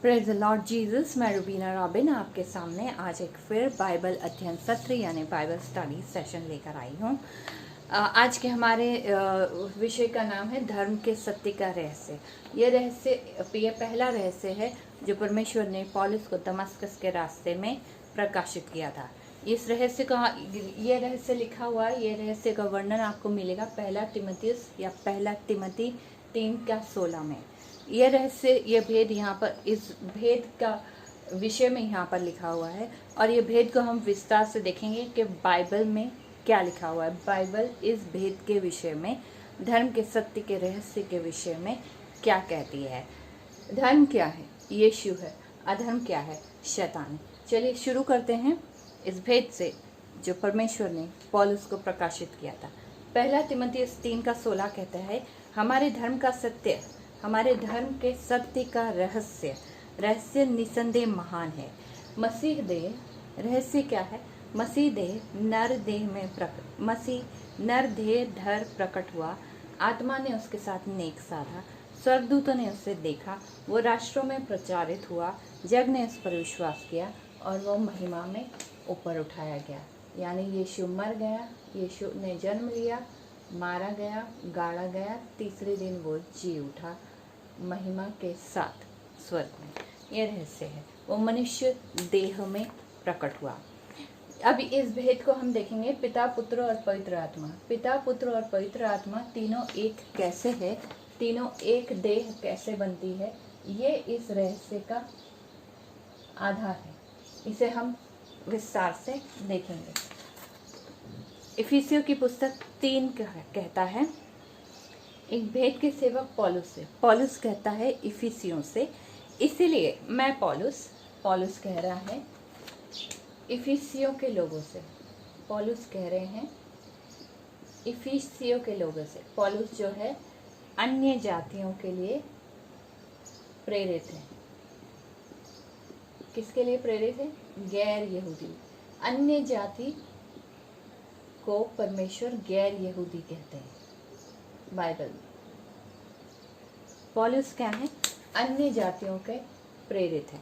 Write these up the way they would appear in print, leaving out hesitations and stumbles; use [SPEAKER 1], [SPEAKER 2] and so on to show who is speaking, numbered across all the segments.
[SPEAKER 1] Praise the Lord Jesus. मैं Rubina robin आपके सामने आज एक फिर बाइबल अध्ययन सत्र यानी बाइबल स्टडी सेशन लेकर आई हूँ। आज के हमारे विषय का नाम है धर्म के सत्य का रहस्य। ये पहला रहस्य है जो परमेश्वर ने पौलुस को दमस्कस के रास्ते में प्रकाशित किया था। इस रहस्य का ये रहस्य लिखा हुआ है। ये रहस्य का वर्णन आपको मिलेगा पहला तिमोथी 3:16 में। ये रहस्य, ये भेद यहाँ पर, इस भेद का विषय में यहाँ पर लिखा हुआ है और ये भेद को हम विस्तार से देखेंगे कि बाइबल में क्या लिखा हुआ है। बाइबल इस भेद के विषय में, धर्म के सत्य के रहस्य के विषय में क्या कहती है। धर्म क्या है? यीशु है। अधर्म क्या है? शैतान। चलिए शुरू करते हैं इस भेद से जो परमेश्वर ने पौलुस को प्रकाशित किया था। पहला तिमोथी 3:16 कहता है, हमारे धर्म के सत्य का रहस्य निसंदेह महान है। मसीह देह, रहस्य क्या है? मसीह देह नर देह धर प्रकट हुआ। आत्मा ने उसके साथ नेक साधा, स्वर्गदूतों ने उसे देखा, वो राष्ट्रों में प्रचारित हुआ, जग ने उस पर विश्वास किया और वो महिमा में ऊपर उठाया गया। यानी यीशु मर गया, यीशु ने जन्म लिया, मारा गया, गाड़ा गया, तीसरे दिन वो जी उठा महिमा के साथ स्वर्ग में। यह रहस्य है, वो मनुष्य देह में प्रकट हुआ। अब इस भेद को हम देखेंगे पिता, पुत्र और पवित्र आत्मा। पिता, पुत्र और पवित्र आत्मा तीनों एक कैसे है, तीनों एक देह कैसे बनती है, ये इस रहस्य का आधार है। इसे हम विस्तार से देखेंगे। इफिसियों की पुस्तक 3 कहता है, एक भेद के सेवक पौलुस कहता है इफिसियों से, इसीलिए मैं पौलुस कह रहा है इफिसियों के लोगों से। पौलुस कह रहे हैं इफिसियों के लोगों से। पौलुस जो है अन्य जातियों के लिए प्रेरित है। किसके लिए प्रेरित है? गैर यहूदी। अन्य जाति को परमेश्वर गैर यहूदी कहते हैं बाइबल में। पौलुस क्या है? अन्य जातियों के प्रेरित है।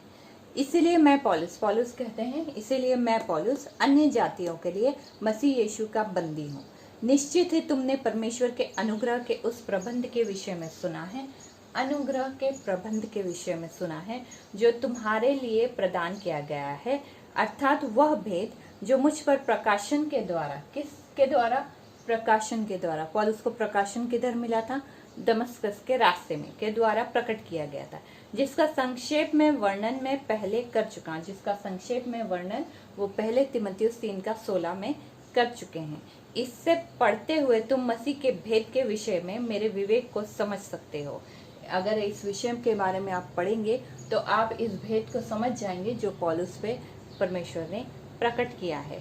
[SPEAKER 1] इसीलिए मैं पौलुस कहते हैं, इसीलिए मैं पौलुस अन्य जातियों के लिए मसीह यीशु का बंदी हूँ। निश्चित है तुमने परमेश्वर के अनुग्रह के उस प्रबंध के विषय में सुना है, अनुग्रह के प्रबंध के विषय में सुना है जो तुम्हारे लिए प्रदान किया गया है, अर्थात वह भेद जो मुझ पर प्रकाशन के द्वारा, किसके द्वारा? प्रकाशन के द्वारा। पौलुस को प्रकाशन किधर मिला था? दमस्कस के रास्ते में के द्वारा प्रकट किया गया था, जिसका संक्षेप में वर्णन मैं पहले कर चुका, वो पहले तिमोथी 3:16 में कर चुके हैं। इससे पढ़ते हुए तुम मसीह के भेद के विषय में मेरे विवेक को समझ सकते हो। अगर इस विषय के बारे में आप पढ़ेंगे तो आप इस भेद को समझ जाएंगे जो पौलुस पे परमेश्वर ने प्रकट किया है,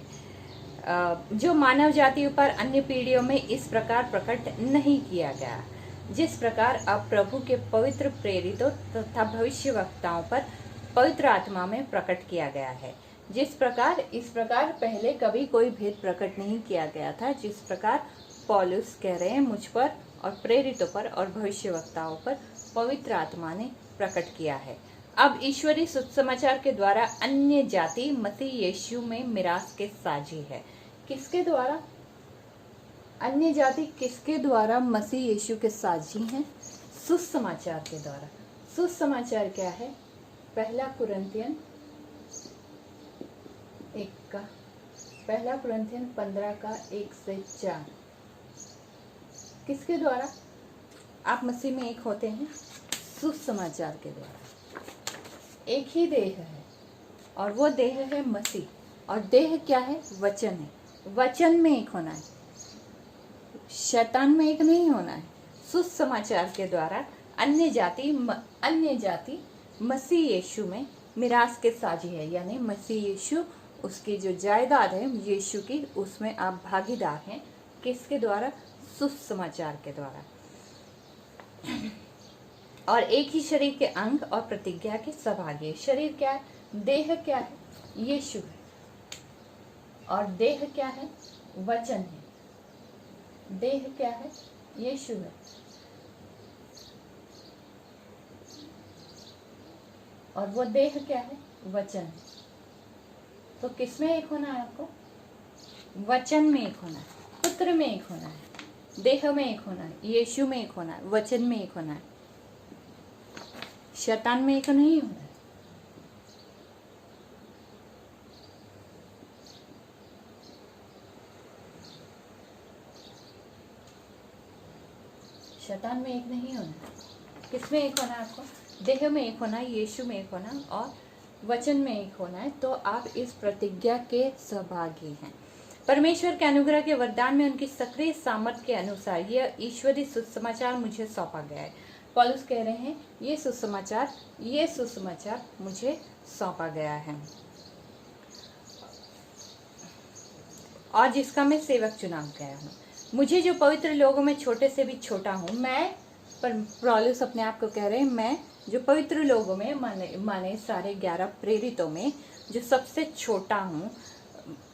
[SPEAKER 1] जो मानव जाति पर अन्य पीढ़ियों में इस प्रकार प्रकट नहीं किया गया, जिस प्रकार अब प्रभु के पवित्र प्रेरितों तथा भविष्यवक्ताओं पर पवित्र आत्मा में प्रकट किया गया है। इस प्रकार पहले कभी कोई भेद प्रकट नहीं किया गया था, जिस प्रकार पौलुस कह रहे हैं मुझ पर और प्रेरितों पर और भविष्यवक्ताओं पर पवित्र आत्मा ने प्रकट किया है। अब ईश्वरीय सुसमाचार के द्वारा अन्य जाति मसीह यीशु में मिरास के साझी है। किसके द्वारा? अन्य जाति किसके द्वारा मसीह यीशु के साझी हैं? सुसमाचार के द्वारा। सुसमाचार क्या है? पहला कुरिन्थियन 15:1-4। किसके द्वारा आप मसीह में एक होते हैं? सुसमाचार के द्वारा। एक ही देह है और वो देह है मसीह। और देह क्या है? वचन है। वचन में एक होना है, शैतान में एक नहीं होना है। सुसमाचार के द्वारा अन्य जाति मसीह यीशु में मिरास के साझी है। यानी मसीह यीशु, उसकी जो जायदाद है यीशु की, उसमें आप भागीदार हैं। किसके द्वारा? सुसमाचार के द्वारा। और एक ही शरीर के अंग और प्रतिज्ञा के सभागी। शरीर क्या है? देह क्या है? यीशु है। और देह क्या है? वचन है। देह क्या है? यीशु है। और वो देह क्या है? वचन। तो किसमें एक होना है आपको? वचन में एक होना है, पुत्र में एक होना है, देह में एक होना है, यीशु में एक होना है, वचन में एक होना है, शैतान में एक नहीं होना है। शैतान में एक नहीं होना है। किसमें एक होना है आपको? देह में एक होना है, यीशु में एक होना और वचन में एक होना है। तो आप इस प्रतिज्ञा के सहभागी हैं। परमेश्वर के अनुग्रह के वरदान में उनकी सक्रिय सामर्थ्य के अनुसार यह ईश्वरीय सुसमाचार मुझे सौंपा गया है। पौलुस कह रहे हैं ये सुसमाचार मुझे सौंपा गया है और जिसका मैं सेवक चुना गया हूँ। मुझे जो पवित्र लोगों में छोटे से भी छोटा हूँ, मैं, पर पौलुस अपने आप को कह रहे हैं मैं जो पवित्र लोगों में माने सारे 11 प्रेरितों में जो सबसे छोटा हूँ।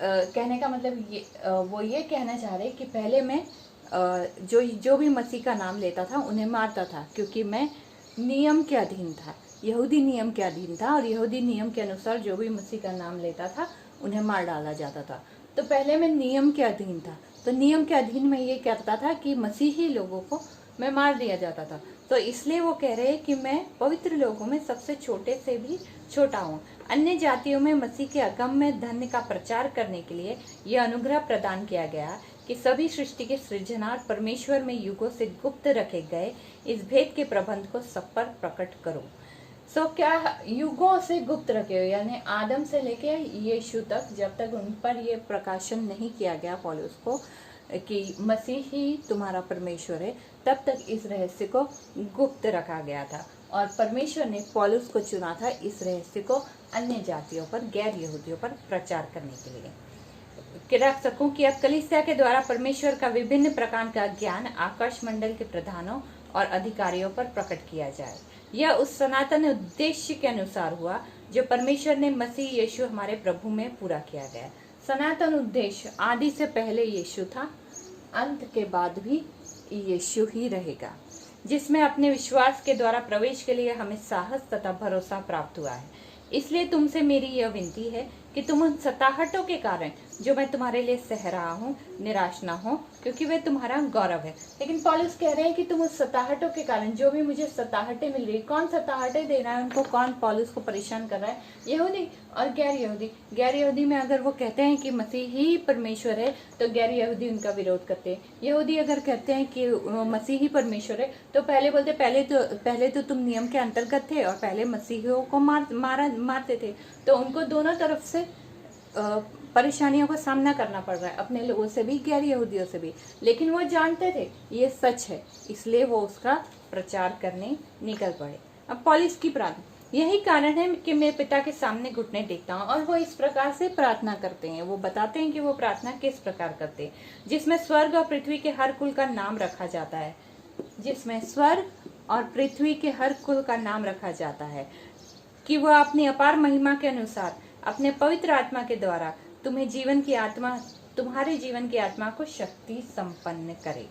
[SPEAKER 1] कहने का मतलब वो ये कहना चाह रहे कि पहले मैं जो भी मसीह का नाम लेता था उन्हें मारता था, क्योंकि मैं नियम के अधीन था, यहूदी नियम के अधीन था, और यहूदी नियम के अनुसार जो भी मसीह का नाम लेता था उन्हें मार डाला जाता था। तो पहले मैं नियम के अधीन था, तो नियम के अधीन में ये करता था कि मसीही लोगों को मैं मार दिया जाता था। तो इसलिए वो कह रहे हैं कि मैं पवित्र लोगों में सबसे छोटे से भी छोटा हूँ। अन्य जातियों में मसीह के अगम्य धन्य का प्रचार करने के लिए यह अनुग्रह प्रदान किया गया कि सभी सृष्टि के सृजनहार परमेश्वर में युगों से गुप्त रखे गए इस भेद के प्रबंध को सब पर प्रकट करो। क्या युगों से गुप्त रखे हो, यानी आदम से लेके यीशु तक, जब तक उन पर ये प्रकाशन नहीं किया गया पौलुस को कि मसीह ही तुम्हारा परमेश्वर है, तब तक इस रहस्य को गुप्त रखा गया था। और परमेश्वर ने पौलुस को चुना था इस रहस्य को अन्य जातियों पर, गैर यहूदियों पर प्रचार करने के लिए, कि रख सकूं कि अब कलीसिया के द्वारा परमेश्वर का विभिन्न प्रकार का ज्ञान आकाश मंडल के प्रधानों और अधिकारियों पर प्रकट किया जाए। यह उस सनातन उद्देश्य के अनुसार हुआ जो परमेश्वर ने मसीह यीशु हमारे प्रभु में पूरा किया गया। सनातन उद्देश्य आदि से पहले यीशु था, अंत के बाद भी यीशु ही रहेगा, जिसमें अपने विश्वास के द्वारा प्रवेश के लिए हमें साहस तथा भरोसा प्राप्त हुआ है। इसलिए तुमसे मेरी यह विनती है कि तुम उन सताहटों के कारण जो मैं तुम्हारे लिए सह रहा हूँ निराश ना हो, क्योंकि वे तुम्हारा गौरव है। लेकिन पौलुस कह रहे हैं कि तुम उस सताहटों के कारण, जो भी मुझे सताहटें मिल रही, कौन सताहटें दे रहा है उनको, कौन पौलुस को परेशान कर रहा है? यहूदी और गैर यहूदी। गैर यहूदी में अगर वो कहते हैं कि मसीह ही परमेश्वर है तो गैर यहूदी उनका विरोध करते हैं। यहूदी अगर कहते हैं कि मसीह ही परमेश्वर है तो पहले बोलते पहले तो तुम नियम के अंतर्गत थे और पहले मसीहियों को मारते थे। तो उनको दोनों तरफ से परेशानियों का सामना करना पड़ रहा है, अपने लोगों से भी, गैर यहूदियों से भी। लेकिन वो जानते थे ये सच है, इसलिए वो उसका प्रचार करने निकल पड़े। अब पौलुस की प्रार्थना, यही कारण है कि मैं पिता के सामने घुटने टेकता हूँ। और वो इस प्रकार से प्रार्थना करते हैं, वो बताते हैं कि वो प्रार्थना किस प्रकार करते हैं, जिसमें स्वर्ग और पृथ्वी के हर कुल का नाम रखा जाता है, जिसमें स्वर्ग और पृथ्वी के हर कुल का नाम रखा जाता है, कि वह अपनी अपार महिमा के अनुसार अपने पवित्र आत्मा के द्वारा तुम्हारे जीवन की आत्मा को शक्ति संपन्न करे।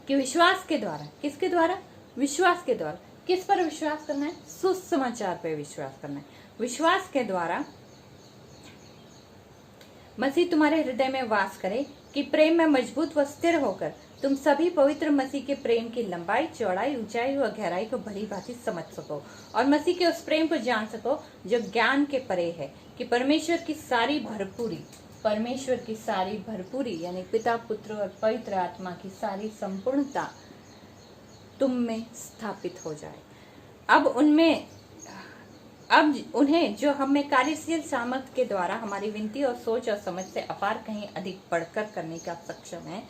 [SPEAKER 1] कि विश्वास के द्वारा, किसके द्वारा? विश्वास के द्वारा। किस पर विश्वास करना है? सुसमाचार पर विश्वास करना है। विश्वास के द्वारा मसीह तुम्हारे हृदय में वास करे, कि प्रेम में मजबूत व स्थिर होकर तुम सभी पवित्र मसीह के प्रेम की लंबाई, चौड़ाई, ऊंचाई व गहराई को भली भांति समझ सको, और मसीह के उस प्रेम को जान सको जो ज्ञान के परे है, कि परमेश्वर की सारी भरपूरी यानी पिता, पुत्र और पवित्र आत्मा की सारी संपूर्णता तुम में स्थापित हो जाए। अब उन्हें जो हमें कार्यशील सामर्थ्य के द्वारा हमारी विनती और सोच और समझ से अपार कहीं अधिक बढ़कर करने का सक्षम है,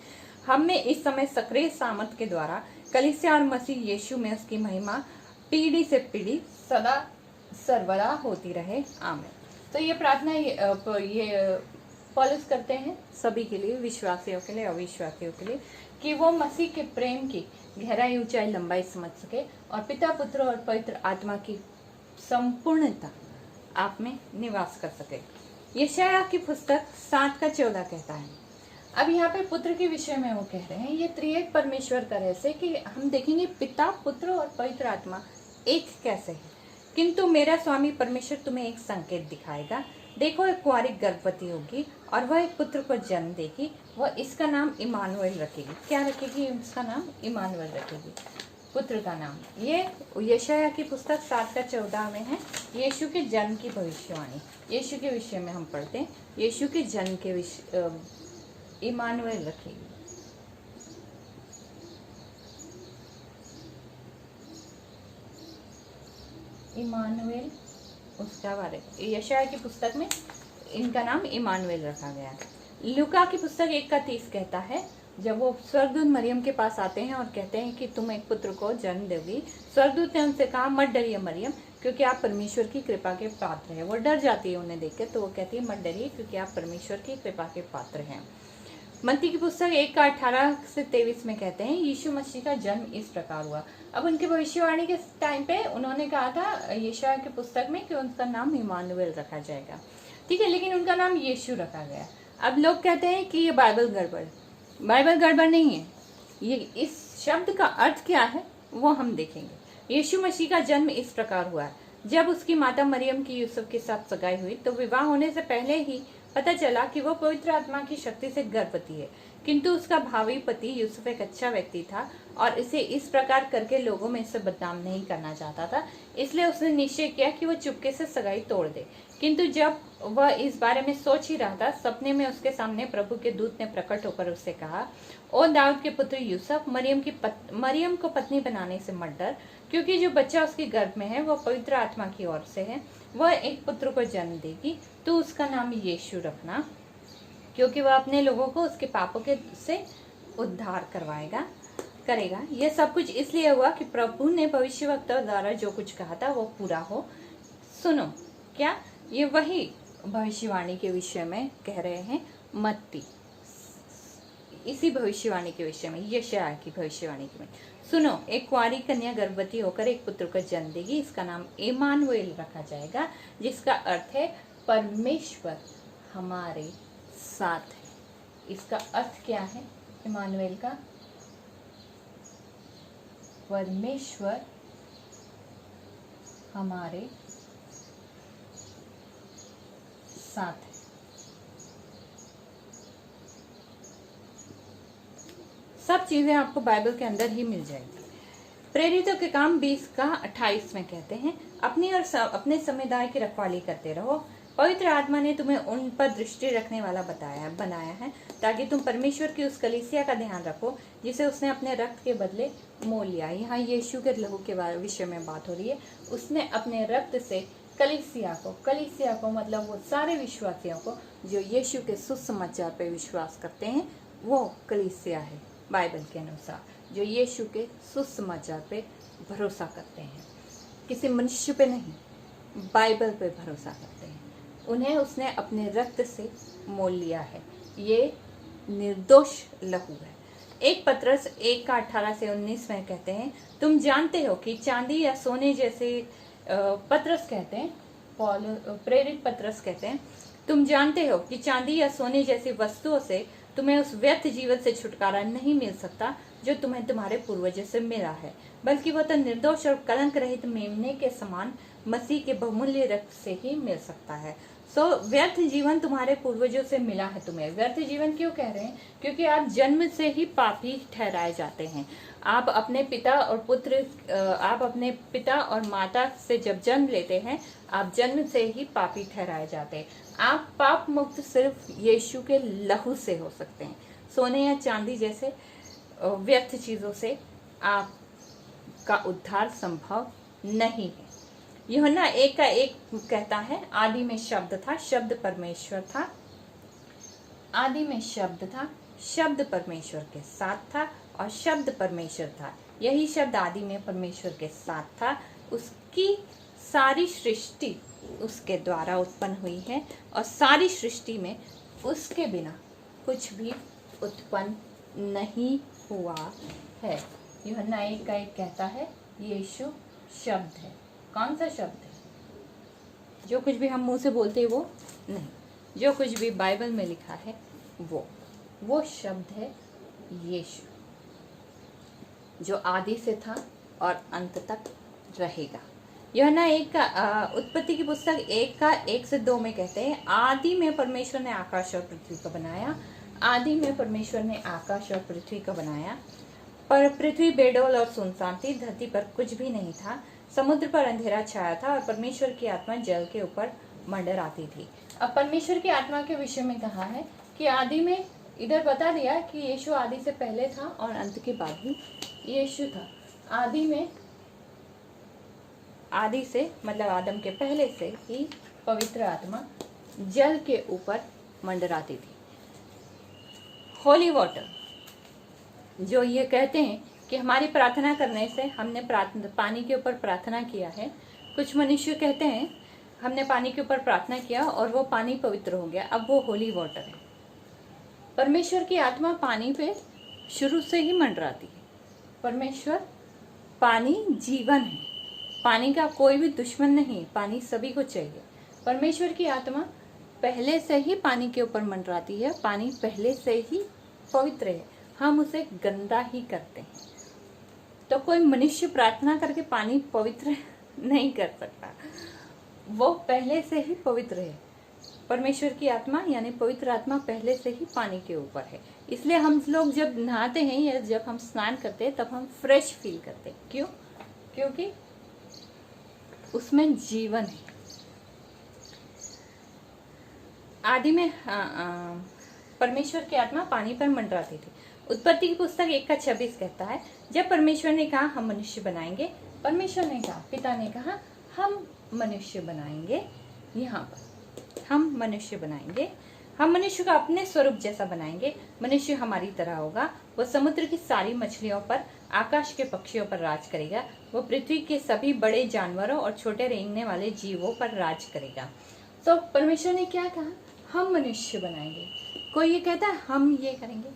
[SPEAKER 1] हमें इस समय सक्रिय सामर्थ्य के द्वारा कलीसिया और मसीह यीशु में उसकी महिमा पीढ़ी से पीढ़ी सदा सर्वदा होती रहे। आमीन। तो ये प्रार्थना ये पौलुस करते हैं सभी के लिए, विश्वासियों के लिए, अविश्वासियों के लिए, कि वो मसीह के प्रेम की गहराई, ऊंचाई, लंबाई समझ सके और पिता, पुत्र और पवित्र आत्मा की संपूर्णता आप में निवास कर सके। यशायाह की पुस्तक 7:14 कहता है। अब यहाँ पे पुत्र के विषय में वो कह रहे हैं, ये त्रिएक परमेश्वर का रहस्य, कि हम देखेंगे पिता, पुत्र और पवित्र आत्मा एक कैसे है। किंतु मेरा स्वामी परमेश्वर तुम्हें एक संकेत दिखाएगा। देखो, एक कुंवारी गर्भवती होगी और वह एक पुत्र को जन्म देगी। वह इसका नाम इमानुएल रखेगी। क्या रखेगी? इसका नाम इमानुएल रखेगी, पुत्र का नाम। ये यशायाह की पुस्तक 7:14 में है। यीशु के जन्म की भविष्यवाणी, यीशु के विषय में हम पढ़ते हैं। यीशु के जन्म के विषय इमानुएल रखेगी। इमानुएल उसका बारे, यशायाह की पुस्तक में इनका नाम इमानुएल रखा गया है। लूका की पुस्तक 1:30 कहता है, जब वो स्वर्गदूत मरियम के पास आते हैं और कहते हैं कि तुम एक पुत्र को जन्म दोगी, स्वर्गदूत ने उनसे कहा, मत डरिए मरियम, क्योंकि आप परमेश्वर की कृपा के पात्र हैं। वो डर जाती है उन्हें देख के, तो वो कहती है, मत डरिए क्योंकि आप परमेश्वर की कृपा के पात्र हैं। मत्ती की पुस्तक 1:18-23 में कहते हैं, यीशु मसीह का जन्म इस प्रकार हुआ। अब उनके भविष्यवाणी के टाइम पे उन्होंने कहा था यशायाह की पुस्तक में कि उनका नाम इमानुएल रखा जाएगा, ठीक है, लेकिन उनका नाम यीशु रखा गया। अब लोग कहते हैं कि ये बाइबल गड़बड़ नहीं है। ये इस शब्द का अर्थ क्या है वो हम देखेंगे। यीशु मसीह का जन्म इस प्रकार हुआ है, जब उसकी माता मरियम की यूसुफ के साथ सगाई हुई तो विवाह होने से पहले ही पता चला कि वो पवित्र आत्मा की शक्ति से गर्भवती है। किंतु उसका भावी पति यूसुफ एक अच्छा व्यक्ति था और इसे इस प्रकार करके लोगों में इसे बदनाम नहीं करना चाहता था, इसलिए उसने निश्चय किया कि वो चुपके से सगाई तोड़ दे। किंतु जब वह इस बारे में सोच ही रहा था, सपने में उसके सामने प्रभु के दूत ने प्रकट होकर उससे कहा, ओ दाऊद के पुत्र यूसुफ, मरियम को पत्नी बनाने से मत डर, क्योंकि जो बच्चा उसके गर्भ में है वह पवित्र आत्मा की ओर से है। वह एक पुत्र को जन्म देगी, तो उसका नाम यीशु रखना, क्योंकि वह अपने लोगों को उसके पापों के से उद्धार करेगा। यह सब कुछ इसलिए हुआ कि प्रभु ने भविष्यवक्ता द्वारा जो कुछ कहा था वो पूरा हो। सुनो, क्या ये वही भविष्यवाणी के विषय में कह रहे हैं मत्ती, इसी भविष्यवाणी के विषय में, यशायाह की भविष्यवाणी के में। सुनो, एक कुंवारी कन्या गर्भवती होकर एक पुत्र को जन्म देगी, इसका नाम इमानुएल रखा जाएगा, जिसका अर्थ है परमेश्वर हमारे साथ है। इसका अर्थ क्या है इमानुएल का? परमेश्वर हमारे साथ है। सब चीजें आपको बाइबल के अंदर ही मिल जाएगी। प्रेरितों के काम 20:28 में कहते हैं, अपनी और अपने समुदाय की रखवाली करते रहो। पवित्र आत्मा ने तुम्हें उन पर दृष्टि रखने वाला बनाया है, ताकि तुम परमेश्वर की उस कलीसिया का ध्यान रखो जिसे उसने अपने रक्त के बदले मोल लिया। यहाँ यीशु के लहू के विषय में बात हो रही है। उसने अपने रक्त से कलीसिया को मतलब वो सारे विश्वासियों को जो यीशु के सुसमाचार पे विश्वास करते हैं, वो कलीसिया है बाइबल के अनुसार, जो यीशु के सुसमाचार पे भरोसा करते हैं, किसी मनुष्य पे नहीं, बाइबल पे भरोसा करते हैं। उन्हें उसने अपने रक्त से मोल लिया है। ये निर्दोष लहू है। 1 पतरस 1:18-19 में कहते हैं, तुम जानते हो कि चांदी या सोने जैसे, पतरस कहते हैं, प्रेरित पतरस कहते हैं, तुम जानते हो कि चांदी या सोने जैसी वस्तुओं से तुम्हें उस व्यर्थ जीवन से छुटकारा नहीं मिल सकता जो तुम्हें तुम्हारे पूर्वजों से मिला है, बल्कि वह तो निर्दोष और कलंक रहित मेमने के समान मसीह के बहुमूल्य रक्त से ही मिल सकता है। व्यर्थ जीवन तुम्हारे पूर्वजों से मिला है तुम्हें। व्यर्थ जीवन क्यों कह रहे हैं? क्योंकि आप जन्म से ही पापी ठहराए जाते हैं। आप अपने पिता और माता से जब जन्म लेते हैं, आप जन्म से ही पापी ठहराए जाते हैं। आप पाप मुक्त सिर्फ यीशु के लहू से हो सकते हैं। सोने या चांदी जैसे व्यर्थ चीजों से आपका उद्धार संभव नहीं है। यूहन्ना 1:1 कहता है, आदि में शब्द था, शब्द परमेश्वर था, आदि में शब्द था, शब्द परमेश्वर के साथ था और शब्द परमेश्वर था। यही शब्द आदि में परमेश्वर के साथ था। उसकी सारी सृष्टि उसके द्वारा उत्पन्न हुई है और सारी सृष्टि में उसके बिना कुछ भी उत्पन्न नहीं हुआ है। यूहन्ना 1:1 कहता है, यीशु शब्द है। कौन सा शब्द है? जो कुछ भी हम मुंह से बोलते हैं वो नहीं, जो कुछ भी बाइबल में लिखा है वो शब्द है यीशु, जो आदि से था और अंत तक रहेगा। यूहन्ना 1 का उत्पत्ति की पुस्तक 1 का 1 से 2 में कहते हैं, आदि में परमेश्वर ने आकाश और पृथ्वी को बनाया। आदि में परमेश्वर ने आकाश और पृथ्वी को बनाया। पर पृथ्वी बेडौल और सुनसान थी, धरती पर कुछ भी नहीं था, समुद्र पर अंधेरा छाया था और परमेश्वर की आत्मा जल के ऊपर मंडराती थी। अब परमेश्वर की आत्मा के विषय में कहा है कि आदि में, इधर बता दिया कि यीशु आदि से पहले था और अंत के बाद भी यीशु था। आदि में, आदि से मतलब आदम के पहले से ही पवित्र आत्मा जल के ऊपर मंडराती थी। होली वाटर, जो ये कहते हैं कि हमारी प्रार्थना करने से हमने पानी के ऊपर प्रार्थना किया है। कुछ मनुष्य कहते हैं हमने पानी के ऊपर प्रार्थना किया और वो पानी पवित्र हो गया, अब वो होली वाटर है। परमेश्वर की आत्मा पानी पे शुरू से ही मंडराती है। परमेश्वर, पानी जीवन है, पानी का कोई भी दुश्मन नहीं, पानी सभी को चाहिए। परमेश्वर की आत्मा पहले से ही पानी के ऊपर मंडराती है, पानी पहले से ही पवित्र है, हम उसे गंदा ही करते हैं। तो कोई मनुष्य प्रार्थना करके पानी पवित्र नहीं कर सकता, वो पहले से ही पवित्र है। परमेश्वर की आत्मा यानी पवित्र आत्मा पहले से ही पानी के ऊपर है। इसलिए हम लोग जब नहाते हैं या जब हम स्नान करते हैं तब हम फ्रेश फील करते हैं। क्यों? क्योंकि उसमें जीवन है। आदि में परमेश्वर की आत्मा पानी पर मंडराती थी। उत्पत्ति की पुस्तक 1 का 26 कहता है, जब परमेश्वर ने कहा हम मनुष्य बनाएंगे, परमेश्वर ने कहा, पिता ने कहा हम मनुष्य बनाएंगे। यहाँ पर हम मनुष्य बनाएंगे, हम मनुष्य को अपने स्वरूप जैसा बनाएंगे, मनुष्य हमारी तरह होगा। वो समुद्र की सारी मछलियों पर, आकाश के पक्षियों पर राज करेगा। वो पृथ्वी के सभी बड़े जानवरों और छोटे रेंगने वाले जीवों पर राज करेगा। तो परमेश्वर ने क्या कहा? हम मनुष्य बनाएंगे। कोई ये कहता है हम ये करेंगे,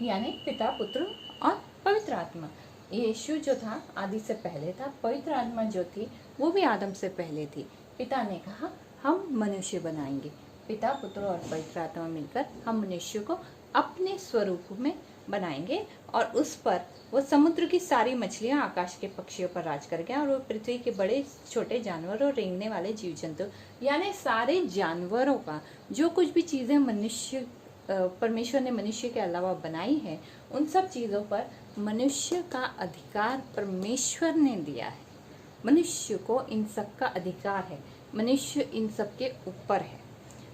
[SPEAKER 1] यानी पिता, पुत्र और पवित्र आत्मा। यीशु जो था आदि से पहले था, पवित्र आत्मा जो थी वो भी आदम से पहले थी। पिता ने कहा हम मनुष्य बनाएंगे, पिता, पुत्र और पवित्र आत्मा मिलकर हम मनुष्य को अपने स्वरूप में बनाएंगे और उस पर वो समुद्र की सारी मछलियां, आकाश के पक्षियों पर राज करेंगे और वो पृथ्वी के बड़े छोटे जानवर और रेंगने वाले जीव जंतु, यानी सारे जानवरों का, जो कुछ भी चीजें मनुष्य, परमेश्वर ने मनुष्य के अलावा बनाई है, उन सब चीजों पर मनुष्य का अधिकार परमेश्वर ने दिया है। मनुष्य को इन सब का अधिकार है, मनुष्य इन सब के ऊपर है।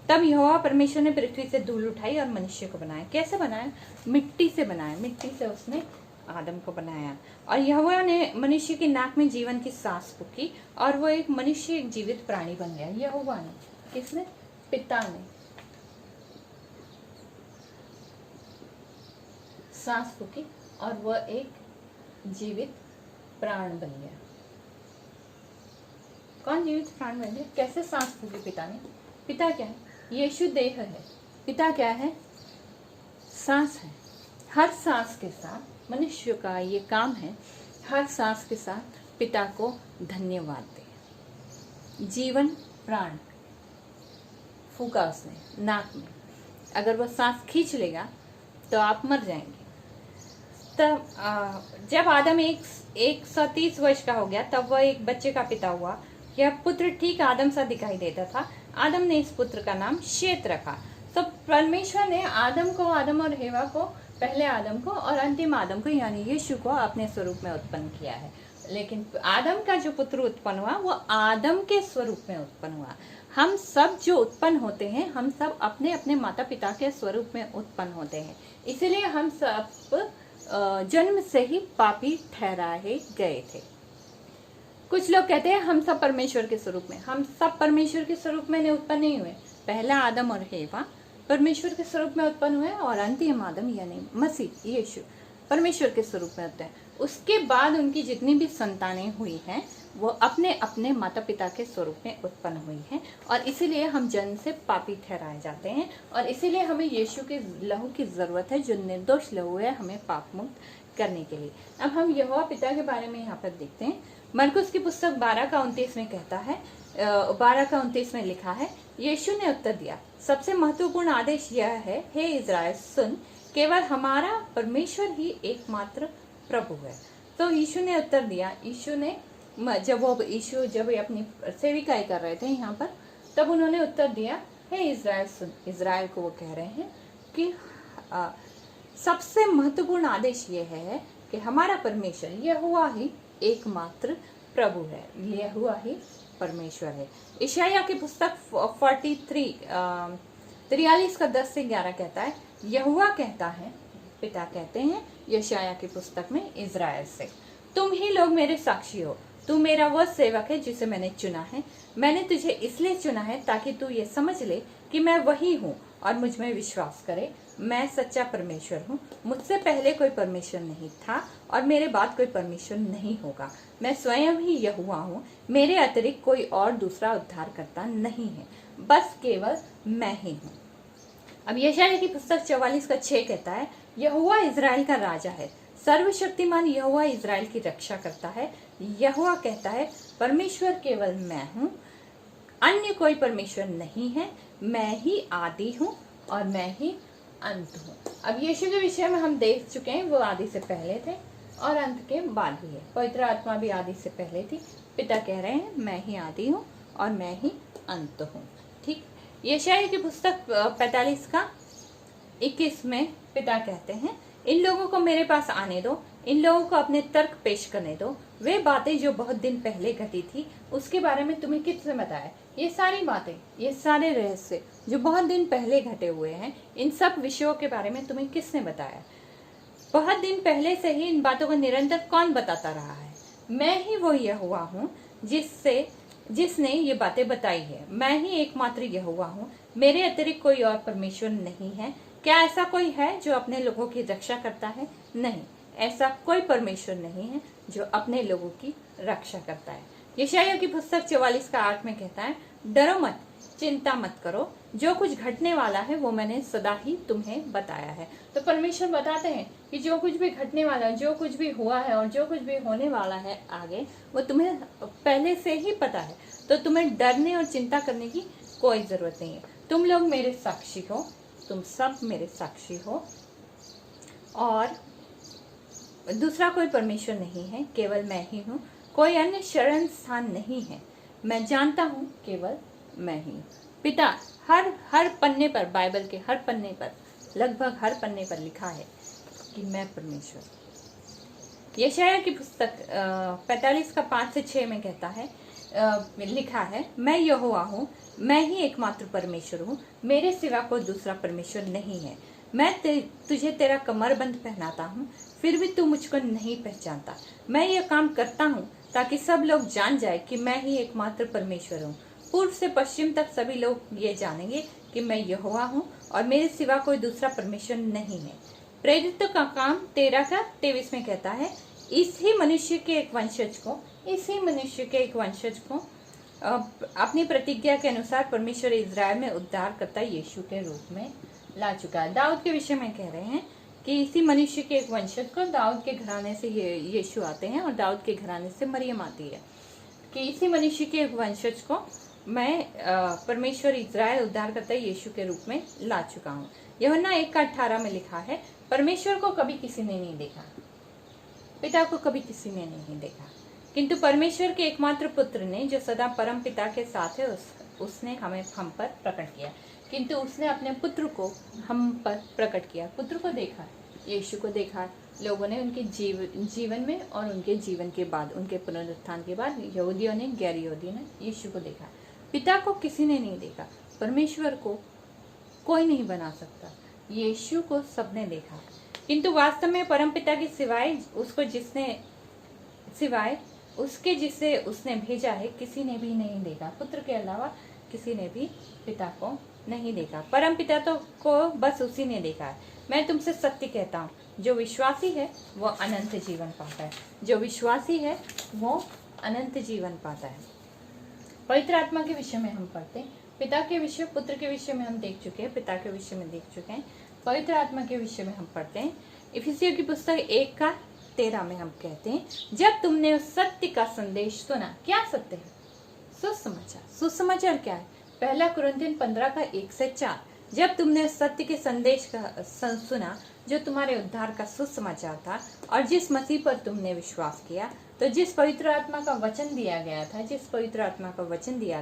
[SPEAKER 1] तब यहोवा परमेश्वर ने पृथ्वी से धूल उठाई और मनुष्य को बनाया। कैसे बनाया? मिट्टी से बनाया। मिट्टी से उसने आदम को बनाया और यहोवा ने मनुष्य की नाक में जीवन की सांस फूकी और वो एक मनुष्य, एक जीवित प्राणी बन गया। यहोवा ने, किसने? पिता ने सांस फूकी और वह एक जीवित प्राण बन गया। कौन जीवित प्राण बन गया? कैसे सांस फूकी पिता ने? पिता क्या है? यीशु देह है। पिता क्या है? सांस है। हर सांस के साथ मनुष्य का ये काम है, हर सांस के साथ पिता को धन्यवाद दे। जीवन प्राण फूका उसने नाक में, अगर वह सांस खींच लेगा तो आप मर जाएंगे। तब जब आदम 130 वर्ष का हो गया तब वह एक बच्चे का पिता हुआ। यह पुत्र ठीक आदम सा दिखाई देता था। आदम ने इस पुत्र का नाम शेत रखा। तो परमेश्वर ने आदम और हेवा को, पहले आदम को और अंतिम आदम को यानी यीशु को अपने स्वरूप में उत्पन्न किया है। लेकिन आदम का जो पुत्र उत्पन्न हुआ वो आदम के स्वरूप में उत्पन्न हुआ। हम सब जो उत्पन्न होते हैं, हम सब अपने अपने माता पिता के स्वरूप में उत्पन्न होते हैं। इसीलिए हम सब जन्म से ही पापी ठहराए गए थे। कुछ लोग कहते हैं हम सब परमेश्वर के स्वरूप में। हम सब परमेश्वर के स्वरूप में उत्पन्न नहीं हुए। पहला आदम और हेवा परमेश्वर के स्वरूप में उत्पन्न हुए और अंतिम आदम यानी मसीह यीशु परमेश्वर के स्वरूप में होते हैं। उसके बाद उनकी जितनी भी संतानें हुई हैं वो अपने अपने माता पिता के स्वरूप में उत्पन्न हुई हैं और इसीलिए हम जन्म से पापी ठहराए जाते हैं और इसीलिए हमें यीशु के लहू की जरूरत है, जो निर्दोष लहू है हमें पाप मुक्त करने के लिए। अब हम यहोवा पिता के बारे में यहाँ पर देखते हैं। मरकुस की पुस्तक 12 का 29 में कहता है, 12 का 29 में लिखा है, यीशु ने उत्तर दिया, सबसे महत्वपूर्ण आदेश यह है, हे इज़राइल सुन, केवल हमारा परमेश्वर ही एकमात्र प्रभु है। तो यीशु ने उत्तर दिया, यीशु ने जब वो यीशु जब ये अपनी सेविकाई कर रहे थे यहाँ पर, तब उन्होंने उत्तर दिया, हे इज़राइल सुन। इज़राइल को वो कह रहे हैं कि सबसे महत्वपूर्ण आदेश ये है कि हमारा परमेश्वर यहोवा ही एकमात्र प्रभु है, यहोवा ही परमेश्वर है। यशायाह की पुस्तक 43 का 10 से 11 कहता है, यहोवा कहता है, पिता कहते हैं यशायाह की पुस्तक में इज़राइल से, तुम ही लोग मेरे साक्षी हो, तू मेरा वह सेवक है जिसे मैंने चुना है। मैंने तुझे इसलिए चुना है ताकि तू ये समझ ले कि मैं वही हूँ और मुझ में विश्वास करे। मैं सच्चा परमेश्वर हूँ, मुझसे पहले कोई परमेश्वर नहीं था और मेरे बाद कोई परमेश्वर नहीं होगा। मैं स्वयं ही यहोवा हूँ, मेरे अतिरिक्त कोई और दूसरा उद्धारकर्ता नहीं है, बस केवल मैं ही हूँ। अब यशायाह की पुस्तक 44 का 6 कहता है, यहोवा इज़राइल का राजा है, सर्वशक्तिमान यहोवा इज़राइल की रक्षा करता है। यहोवा कहता है, परमेश्वर केवल मैं हूँ, अन्य कोई परमेश्वर नहीं है, मैं ही आदि हूँ और मैं ही अंत हूँ। अब यीशु के विषय में हम देख चुके हैं, वो आदि से पहले थे और अंत के बाद भी है। पवित्र आत्मा भी आदि से पहले थी। पिता कह रहे हैं, मैं ही आदि हूँ और मैं ही अंत हूँ। ठीक। यशायाह की पुस्तक 45 का 21 में पिता कहते हैं, इन लोगों को मेरे पास आने दो, इन लोगों को अपने तर्क पेश करने दो। वे बातें जो बहुत दिन पहले घटी थी उसके बारे में तुम्हें किसने बताया? ये सारी बातें, ये सारे रहस्य जो बहुत दिन पहले घटे हुए हैं, इन सब विषयों के बारे में तुम्हें किसने बताया? बहुत दिन पहले से ही इन बातों को निरंतर कौन बताता रहा है? मैं ही वो यहोवा हूँ जिसने ये बातें बताई है। मैं ही एकमात्र यहोवा हूँ, मेरे अतिरिक्त कोई और परमेश्वर नहीं है। क्या ऐसा कोई है जो अपने लोगों की रक्षा करता है? नहीं, ऐसा कोई परमेश्वर नहीं है जो अपने लोगों की रक्षा करता है। यशायाह की पुस्तक 44 का 8 में कहता है, डरो मत, चिंता मत करो, जो कुछ घटने वाला है वो मैंने सदा ही तुम्हें बताया है। तो परमेश्वर बताते हैं कि जो कुछ भी घटने वाला है, जो कुछ भी हुआ है और जो कुछ भी होने वाला है आगे, वो तुम्हें पहले से ही पता है। तो तुम्हें डरने और चिंता करने की कोई जरूरत नहीं है। तुम लोग मेरे साक्षी हो, तुम सब मेरे साक्षी हो, और दूसरा कोई परमेश्वर नहीं है, केवल मैं ही हूँ। कोई अन्य शरण स्थान नहीं है, मैं जानता हूँ केवल मैं ही। पिता हर पन्ने पर, बाइबल के हर पन्ने पर, लगभग हर पन्ने पर लिखा है कि मैं परमेश्वर। यशायाह की पुस्तक 45 का 5 से 6 में कहता है, लिखा है, मैं यहोवा हूँ, मैं ही एकमात्र परमेश्वर हूँ, मेरे सिवा कोई दूसरा परमेश्वर नहीं है। मैं तुझे तेरा कमरबंद पहनाता हूँ, फिर भी तू मुझको नहीं पहचानता। मैं यह काम करता हूँ ताकि सब लोग जान जाए कि मैं ही एकमात्र परमेश्वर हूँ। पूर्व से पश्चिम तक सभी लोग ये जानेंगे कि मैं यहोवा हूँ और मेरे सिवा कोई दूसरा परमेश्वर नहीं है। प्रेरितों का काम 13 का 23 में कहता है, इसी मनुष्य के एक वंशज को अपनी प्रतिज्ञा के अनुसार परमेश्वर इज़राइल में उद्धारकर्ता यीशु के रूप में ला चुका है। दाऊद के विषय में कह रहे हैं कि इसी मनुष्य के एक वंशज को, दाऊद के घराने से यीशु आते हैं और दाऊद के घराने से मरियम आती है, कि इसी मनुष्य के एक वंशज को मैं परमेश्वर इज़राइल उद्धारकर्ता यीशु के रूप में ला चुका हूँ। यूहन्ना 1:18 में लिखा है, परमेश्वर को कभी किसी ने नहीं देखा, पिता को कभी किसी ने नहीं देखा, किंतु परमेश्वर के एकमात्र पुत्र ने जो सदा परम पिता के साथ है उसने हम पर प्रकट किया। किंतु उसने अपने पुत्र को हम पर प्रकट किया। पुत्र को देखा, यीशु को देखा लोगों ने उनके जीवन में और उनके जीवन के बाद, उनके पुनरुत्थान के बाद यहूदियों ने, गैर यहूदियों ने यीशु को देखा। पिता को किसी ने नहीं देखा, परमेश्वर को कोई नहीं बना सकता, यीशु को सबने देखा। किंतु वास्तव में परम पिता की सिवाय उसके जिसे उसने भेजा है किसी ने भी नहीं देखा। पुत्र के अलावा किसी ने भी पिता को नहीं देखा, परम पिता तो को बस उसी ने देखा है। मैं तुमसे सत्य कहता हूँ, जो विश्वासी है वो अनंत जीवन पाता है, जो विश्वासी है वो अनंत जीवन पाता है। पवित्र आत्मा के विषय में हम पढ़ते हैं, पिता के विषय, पुत्र के विषय में हम देख चुके हैं, पिता के विषय में देख चुके हैं। पवित्र आत्मा के विषय में हम पढ़ते हैं, इफिसियों की पुस्तक 1:13 में हम कहते हैं, जब तुमने उस सत्य का संदेश सुना। क्या सत्य है? सुसमाचार। सुसमाचार क्या है? 1 कुरिन्थियों 15 का 1 से 4, जब तुमने सत्य के संदेश का सुना जो तुम्हारे उद्धार का सुसमाचार था, और जिस मसीह पर तुमने विश्वास किया, तो जिस पवित्र आत्मा का वचन दिया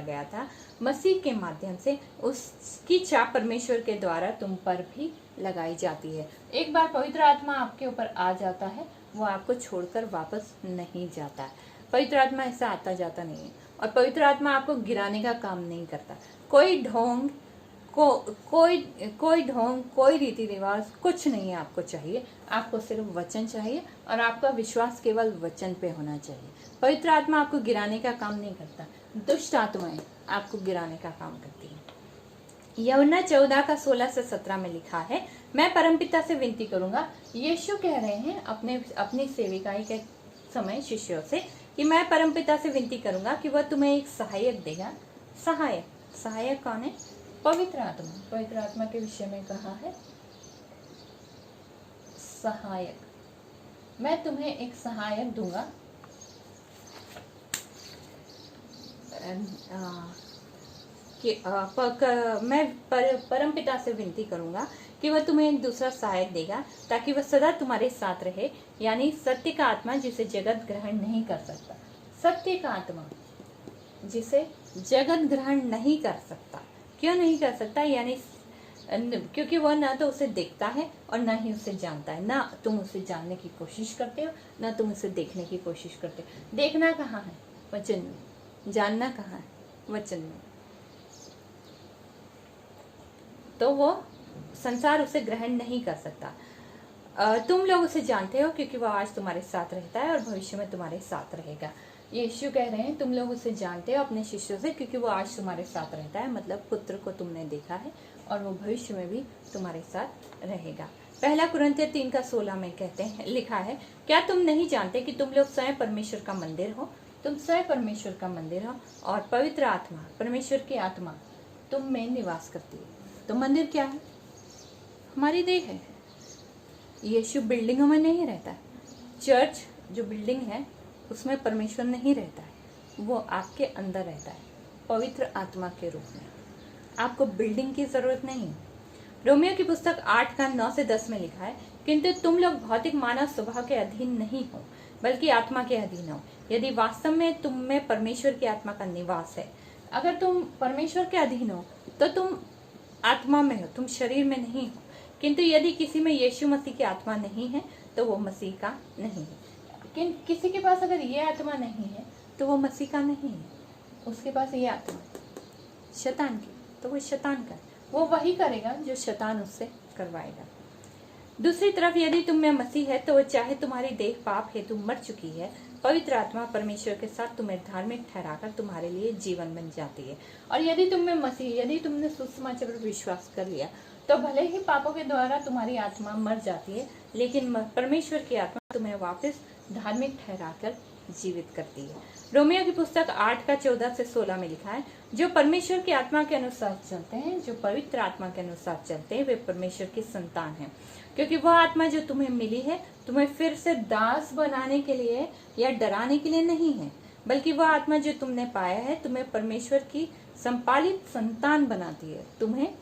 [SPEAKER 1] गया था मसीह के माध्यम से उसकी चाप परमेश्वर के द्वारा तुम पर भी लगाई जाती है। एक बार पवित्र आत्मा आपके ऊपर आ जाता है, वो आपको छोड़कर वापस नहीं जाता। पवित्र आत्मा ऐसा आता जाता नहीं है, और पवित्र आत्मा आपको गिराने का काम नहीं करता। कोई ढोंग कोई रीति रिवाज कुछ नहीं है आपको चाहिए। आपको सिर्फ वचन चाहिए, और आपका विश्वास केवल वचन पे होना चाहिए। पवित्र आत्मा आपको गिराने का काम नहीं करता, दुष्ट आत्माएं आपको गिराने का काम करती है। यूहन्ना 14 का 16 से 17 में लिखा है, मैं परमपिता से विनती करूंगा। यीशु कह रहे हैं अपनी सेविकाई के समय शिष्यों से कि मैं परमपिता से विनती करूंगा कि वह तुम्हें एक सहायक देगा। सहायक कौन है? पवित्र आत्मा के विषय में कहा है सहायक। मैं तुम्हें एक सहायक दूंगा, मैं परमपिता से विनती करूंगा कि वह तुम्हें एक दूसरा सहायक देगा, ताकि वह सदा तुम्हारे साथ रहे, यानी सत्य का आत्मा जिसे जगत ग्रहण नहीं कर सकता। सत्य का आत्मा जिसे जगत ग्रहण नहीं कर सकता। क्यों नहीं कर सकता? यानी क्योंकि वह ना तो उसे देखता है और ना ही उसे जानता है। ना तुम उसे जानने की कोशिश करते हो, ना तुम उसे देखने की कोशिश करते हो। देखना कहाँ है? वचन में। जानना कहाँ है? वचन में। तो वो संसार उसे ग्रहण नहीं कर सकता। तुम लोग उसे जानते हो क्योंकि वह आज तुम्हारे साथ रहता है और भविष्य में तुम्हारे साथ रहेगा। यीशु कह रहे हैं तुम लोग उसे जानते हो अपने शिष्यों से, क्योंकि वो आज तुम्हारे साथ रहता है। मतलब पुत्र को तुमने देखा है, और वो भविष्य में भी तुम्हारे साथ रहेगा। पहला कुरिन्थियों 3 का 16 में कहते हैं, लिखा है, क्या तुम नहीं जानते कि तुम लोग स्वयं परमेश्वर का मंदिर हो? तुम स्वयं परमेश्वर का मंदिर हो, और पवित्र आत्मा, परमेश्वर की आत्मा तुम में निवास करती है। तो मंदिर क्या है? हमारी देह है। यीशु बिल्डिंगों में नहीं रहता है। चर्च जो बिल्डिंग है उसमें परमेश्वर नहीं रहता है, वो आपके अंदर रहता है पवित्र आत्मा के रूप में। आपको बिल्डिंग की जरूरत नहीं है। रोमियो की पुस्तक 8 का 9 से 10 में लिखा है, किंतु तुम लोग भौतिक मानव स्वभाव के अधीन नहीं हो, बल्कि आत्मा के अधीन हो, यदि वास्तव में तुम में परमेश्वर की आत्मा का निवास है। अगर तुम परमेश्वर के अधीन हो तो तुम आत्मा में हो, तुम शरीर में नहीं हो। किंतु यदि किसी में यीशु मसीह की आत्मा नहीं है तो वो मसीह का नहीं है। किसी के पास अगर ये आत्मा नहीं है तो वो मसीह का नहीं है। उसके पास ये आत्मा शैतान की, तो वो शैतान का, वो वही करेगा जो शैतान उससे करवाएगा। दूसरी तरफ यदि तुम में मसीह है तो वो चाहे तुम्हारी देह पाप हेतु मर चुकी है, पवित्र आत्मा परमेश्वर के साथ तुम्हें धार्मिक ठहराकर तुम्हारे लिए जीवन बन जाती है। और यदि तुम में मसीह, यदि तुमने सुसमाचार पर विश्वास कर लिया तो भले ही पापों के द्वारा तुम्हारी आत्मा मर जाती है, लेकिन परमेश्वर की आत्मा तुम्हें वापस धार्मिक ठहराकर जीवित करती है। रोमियो की पुस्तक 8 का 14 से 16 में लिखा है, जो परमेश्वर की आत्मा के अनुसार चलते हैं, जो पवित्र आत्मा के अनुसार चलते हैं, वे परमेश्वर की संतान हैं। क्योंकि वह आत्मा जो तुम्हें मिली है तुम्हें फिर से दास बनाने के लिए या डराने के लिए नहीं है, बल्कि वह आत्मा जो तुमने पाया है तुम्हें परमेश्वर की संपालित संतान बनाती है, तुम्हें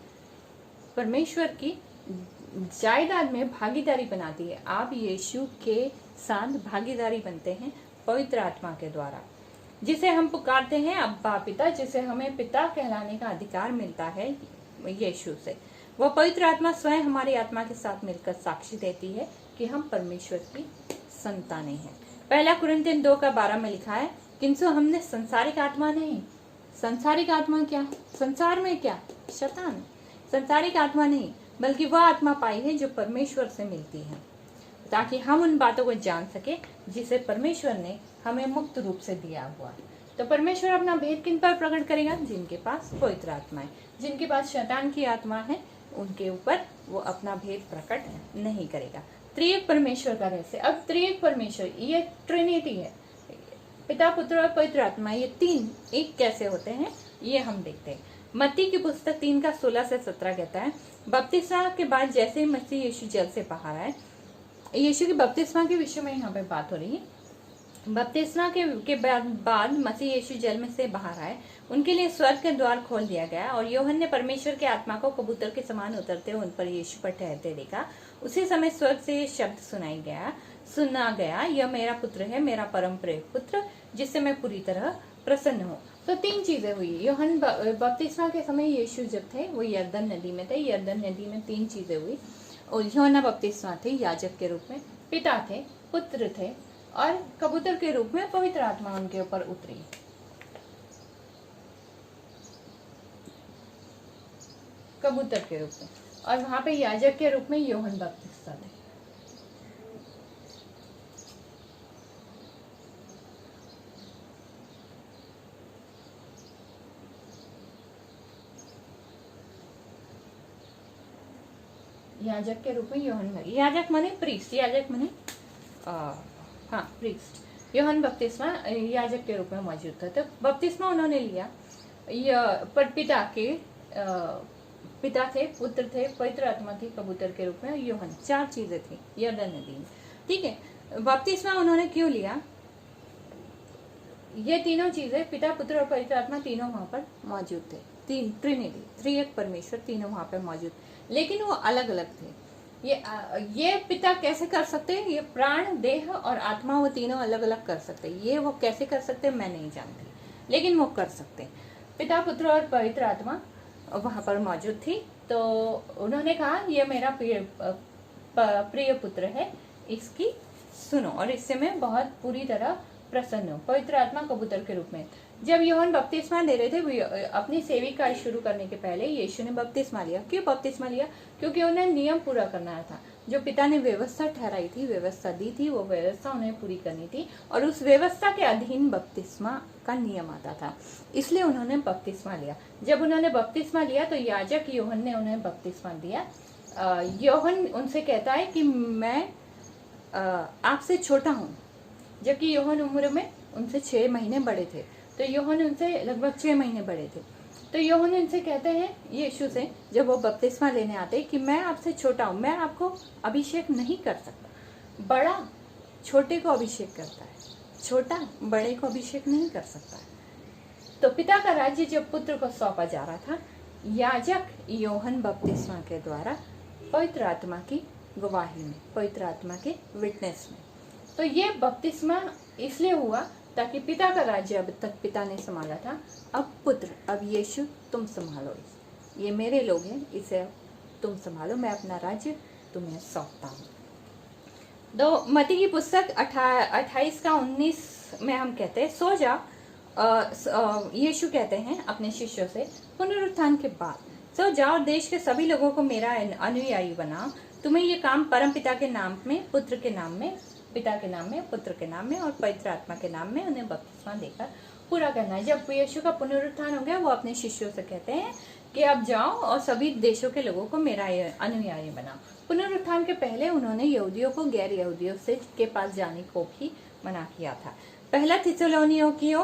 [SPEAKER 1] परमेश्वर की जायदाद में भागीदारी बनाती है। आप यीशु के साथ भागीदारी बनते हैं पवित्र आत्मा के द्वारा, जिसे हम पुकारते हैं अब्बा पिता, जिसे हमें पिता कहलाने का अधिकार मिलता है यीशु से। वह पवित्र आत्मा स्वयं हमारी आत्मा के साथ मिलकर साक्षी देती है कि हम परमेश्वर की संतानें हैं। पहला कुरिन्थियों 2 का 12 में लिखा है, किंतु हमने संसारिक आत्मा नहीं। संसारिक आत्मा क्या? संसार में क्या? शैतान। संसारिक आत्मा नहीं, बल्कि वह आत्मा पाई है जो परमेश्वर से मिलती है, ताकि हम उन बातों को जान सके जिसे परमेश्वर ने हमें मुक्त रूप से दिया हुआ है। तो परमेश्वर अपना भेद किन पर प्रकट करेगा? जिनके पास पवित्र आत्मा है। जिनके पास शैतान की आत्मा है उनके ऊपर वो अपना भेद प्रकट नहीं करेगा। त्रिएक परमेश्वर का रहस्य। अब त्रिएक परमेश्वर, ये ट्रिनिटी है, पिता पुत्र और पवित्र आत्मा, ये तीन एक कैसे होते हैं ये हम देखते हैं। मत्ती की पुस्तक 3 का 16 से 17 कहता है, बपतिस्मा के बाद जैसे ही मसीह यीशु जल से बाहर आए, यीशु की बपतिस्मा के विषय में यहाँ पे बात हो रही है। बपतिस्मा के बाद मसीह यीशु जल में से बाहर आए, उनके लिए स्वर्ग के द्वार खोल दिया गया और यूहन्ना ने परमेश्वर के आत्मा को कबूतर के समान उतरते हुए उन पर यीशु पर ठहरते देखा। उसी समय स्वर्ग से ये शब्द सुना गया, यह मेरा पुत्र है, मेरा परम प्रिय पुत्र, जिससे मैं पूरी तरह प्रसन्न हूँ। तो 3 चीजें हुई। यूहन्ना बपतिस्मा के समय यीशु जब थे वो यरदन नदी में थे। यरदन नदी में 3 चीजें हुई। और यूहन्ना बपतिस्मा थे याजक के रूप में, पिता थे, पुत्र थे, और कबूतर के रूप में पवित्र आत्मा उनके ऊपर उतरी। कबूतर के रूप में, और वहां पे याजक के रूप में यूहन्ना बपतिस्मा थे। याजक के रूप में यूहन्ना, याजक माने प्रीस्ट, याजक माने हाँ प्रीस्ट। यूहन्ना बपतिस्मा याजक के रूप में मौजूद था। तो बपतिस्मा उन्होंने लिया, पर पिता थे, पुत्र थे, पवित्र आत्मा थी कबूतर के रूप में, यूहन्ना। 4 चीजें थी यरदन नदी में। ठीक है, बपतिस्मा उन्होंने क्यों लिया? ये तीनों चीजें, पिता, पुत्र और पवित्र आत्मा, तीनों वहां पर मौजूद थे। ट्रिनिटी, त्रिएक परमेश्वर, तीनों वहां पर मौजूद, लेकिन वो अलग अलग थे। ये पिता कैसे कर सकते हैं? ये प्राण, देह और आत्मा, वो तीनों अलग अलग कर सकते हैं। ये वो कैसे कर सकते हैं मैं नहीं जानती, लेकिन वो कर सकते हैं। पिता, पुत्र और पवित्र आत्मा वहां पर मौजूद थी। तो उन्होंने कहा ये मेरा प्रिय पुत्र है, इसकी सुनो, और इससे मैं बहुत पूरी तरह प्रसन्न हूँ। पवित्र आत्मा कबूतर के रूप में। जब यूहन्ना बपतिस्मा ले रहे थे, अपनी सेविकाई शुरू करने के पहले यीशु ने बपतिस्मा लिया। क्यों बपतिस्मा लिया? क्योंकि उन्हें नियम पूरा करना था। जो पिता ने व्यवस्था ठहराई थी, व्यवस्था दी थी, वो व्यवस्था उन्हें पूरी करनी थी, और उस व्यवस्था के अधीन बपतिस्मा का नियम आता था। इसलिए उन्होंने बपतिस्मा लिया। जब उन्होंने बपतिस्मा लिया तो याजक यूहन्ना ने उन्हें बपतिस्मा दिया। यूहन्ना उनसे कहता है कि मैं आपसे छोटा हूँ, जबकि यूहन्ना उम्र में उनसे 6 महीने बड़े थे। तो यूहन्ना उनसे लगभग 6 महीने बड़े थे। तो यूहन्ना उनसे कहते हैं यीशु से, जब वो बपतिस्मा लेने आते, कि मैं आपसे छोटा हूँ, मैं आपको अभिषेक नहीं कर सकता। बड़ा छोटे को अभिषेक करता है, छोटा बड़े को अभिषेक नहीं कर सकता है। तो पिता का राज्य जब पुत्र को सौंपा जा रहा था, याजक यूहन्ना बपतिस्मा के द्वारा पवित्र आत्मा की गवाही में, पवित्र आत्मा के विटनेस में। तो ये बपतिस्मा इसलिए हुआ ताकि पिता का राज्य अब तक पिता ने संभाला था, अब पुत्र, अब यीशु तुम संभालो, ये मेरे लोग हैं, इसे अब तुम संभालो, मैं अपना राज्य तुम्हें सौंपता हूँ। तो मत्ती की पुस्तक 28 का 19 में हम कहते हैं, सो जाओ, यीशु कहते हैं अपने शिष्यों से पुनरुत्थान के बाद, सो जाओ, देश के सभी लोगों को मेरा अनुयायी बनाओ। तुम्हें ये काम परम पिता के नाम में, पुत्र के नाम में, पिता के नाम में, पुत्र के नाम में और पवित्र आत्मा के नाम में उन्हें बपतिस्मा देकर पूरा करना है। जब यीशु का पुनरुत्थान हो गया, वो अपने शिष्यों से कहते हैं कि अब जाओ और सभी देशों के लोगों को मेरा अनुयायी बनाओ। पुनरुत्थान के पहले उन्होंने यहूदियों को गैर यहूदियों से के पास जाने को भी मना किया था। पहला थिस्सलुनीकियों